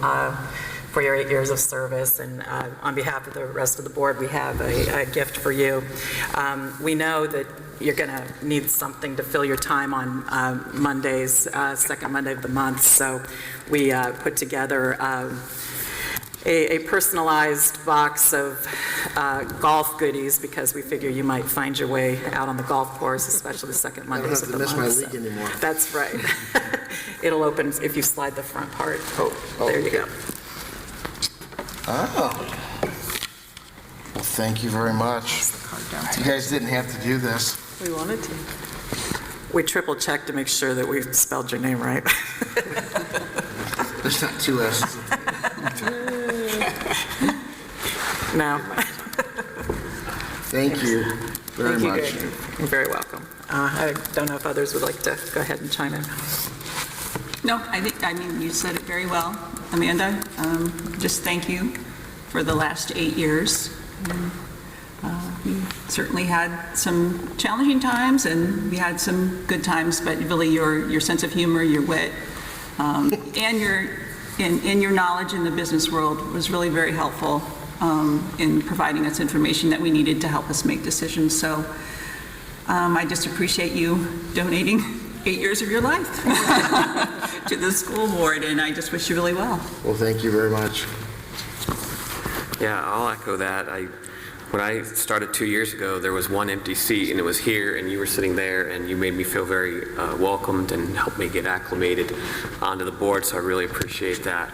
S1: for your 8 years of service. And on behalf of the rest of the board, we have a gift for you. We know that you're going to need something to fill your time on Mondays, second Monday of the month. So we put together a personalized box of golf goodies, because we figure you might find your way out on the golf course, especially the second Mondays of the month.
S15: I don't have to miss my league anymore.
S1: That's right. It'll open if you slide the front part. Oh, there you go.
S15: Oh. Well, thank you very much. You guys didn't have to do this.
S1: We wanted to. We triple checked to make sure that we spelled your name right.
S15: There's not two S's.
S1: No.
S15: Thank you very much.
S1: Gary. You're very welcome. I don't know if others would like to go ahead and chime in.
S12: No, I mean, you said it very well, Amanda. Just thank you for the last 8 years. We certainly had some challenging times, and we had some good times, but really your sense of humor, your wit, and your knowledge in the business world was really very helpful in providing us information that we needed to help us make decisions. So I just appreciate you donating 8 years of your life to the school board, and I just wish you really well.
S15: Well, thank you very much.
S2: Yeah, I'll echo that. When I started 2 years ago, there was one empty seat, and it was here, and you were sitting there, and you made me feel very welcomed and helped me get acclimated onto the board, so I really appreciate that.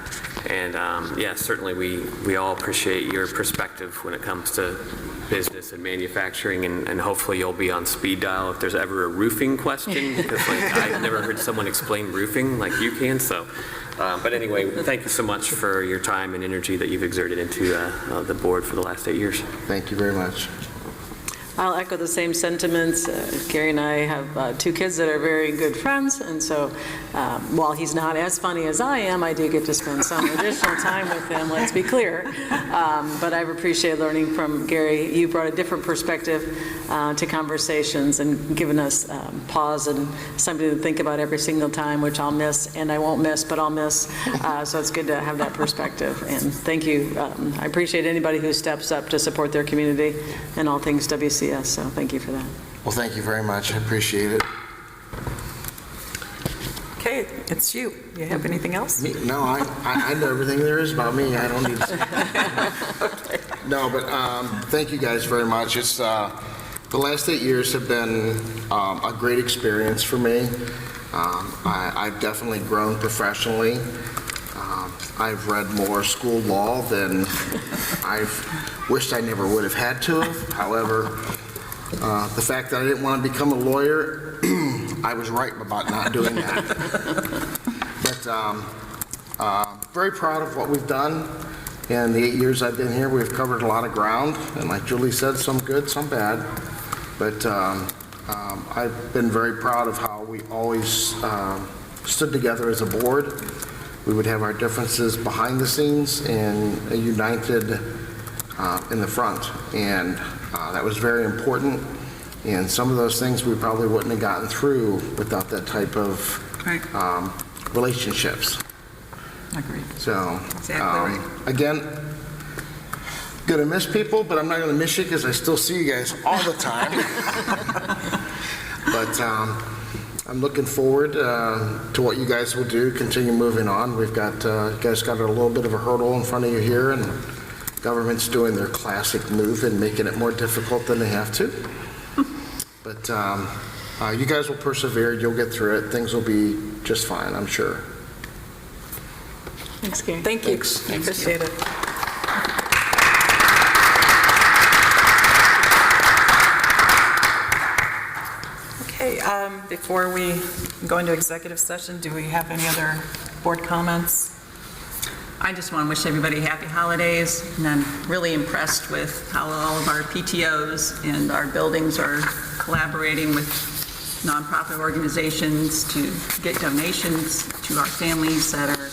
S2: And yeah, certainly we all appreciate your perspective when it comes to business and manufacturing, and hopefully you'll be on speed dial if there's ever a roofing question, because I've never heard someone explain roofing like you can, so. But anyway, thank you so much for your time and energy that you've exerted into the board for the last 8 years.
S15: Thank you very much.
S14: I'll echo the same sentiments. Gary and I have 2 kids that are very good friends, and so while he's not as funny as I am, I do get to spend some additional time with him, let's be clear. But I've appreciated learning from Gary. You brought a different perspective to conversations and given us pause and something to think about every single time, which I'll miss, and I won't miss, but I'll miss. So it's good to have that perspective, and thank you. I appreciate anybody who steps up to support their community and all things WCTV. So thank you for that.
S15: Well, thank you very much. I appreciate it.
S1: Okay, it's you. You have anything else?
S15: Me? No, I know everything there is about me. I don't need to.
S1: Okay.
S15: No, but thank you guys very much. It's the last 8 years have been a great experience for me. I've definitely grown professionally. I've read more school law than I've wished I never would have had to have. However, the fact that I didn't want to become a lawyer, I was right about not doing that. But very proud of what we've done. In the 8 years I've been here, we've covered a lot of ground. And like Julie said, some good, some bad. But I've been very proud of how we always stood together as a board. We would have our differences behind the scenes and united in the front. And that was very important. And some of those things we probably wouldn't have gotten through without that type of relationships.
S1: Agreed.
S15: So,
S1: Exactly right.
S15: Again, going to miss people, but I'm not going to miss you because I still see you guys all the time. But I'm looking forward to what you guys will do, continue moving on. We've got, you guys got a little bit of a hurdle in front of you here, and government's doing their classic move and making it more difficult than they have to. But you guys will persevere. You'll get through it. Things will be just fine, I'm sure.
S14: Thanks, Gary.
S1: Thank you.
S15: Thanks.
S1: I appreciate it. Okay, before we go into executive session, do we have any other board comments?
S12: I just want to wish everybody happy holidays, and I'm really impressed with how all of our PTOs and our buildings are collaborating with nonprofit organizations to get donations to our families that are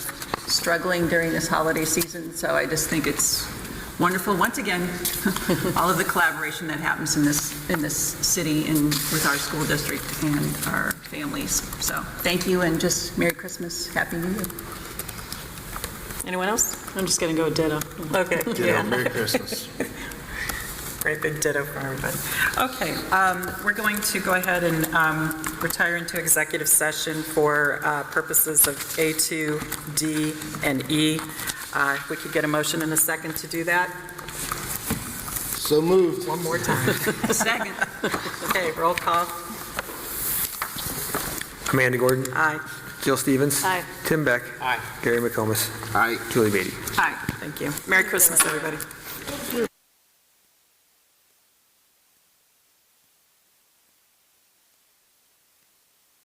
S12: struggling during this holiday season. So I just think it's wonderful, once again, all of the collaboration that happens in this city and with our school district and our families. So thank you, and just Merry Christmas, Happy New Year.
S14: Anyone else? I'm just going to go ditto.
S1: Okay.
S15: Yeah, Merry Christmas.
S1: Great big ditto for everybody. Okay, we're going to go ahead and retire into executive session for purposes of A2, D, and E. If we could get a motion in a second to do that.
S15: So moved.
S1: One more time.
S12: Second.
S1: Okay, roll call.
S13: Amanda Gordon.
S1: Aye.
S13: Jill Stevens.
S14: Aye.
S13: Tim Beck.
S1: Aye.
S13: Gary McComas.
S15: Aye.
S13: Julie Beatty.
S1: Aye. Thank you. Merry Christmas, everybody.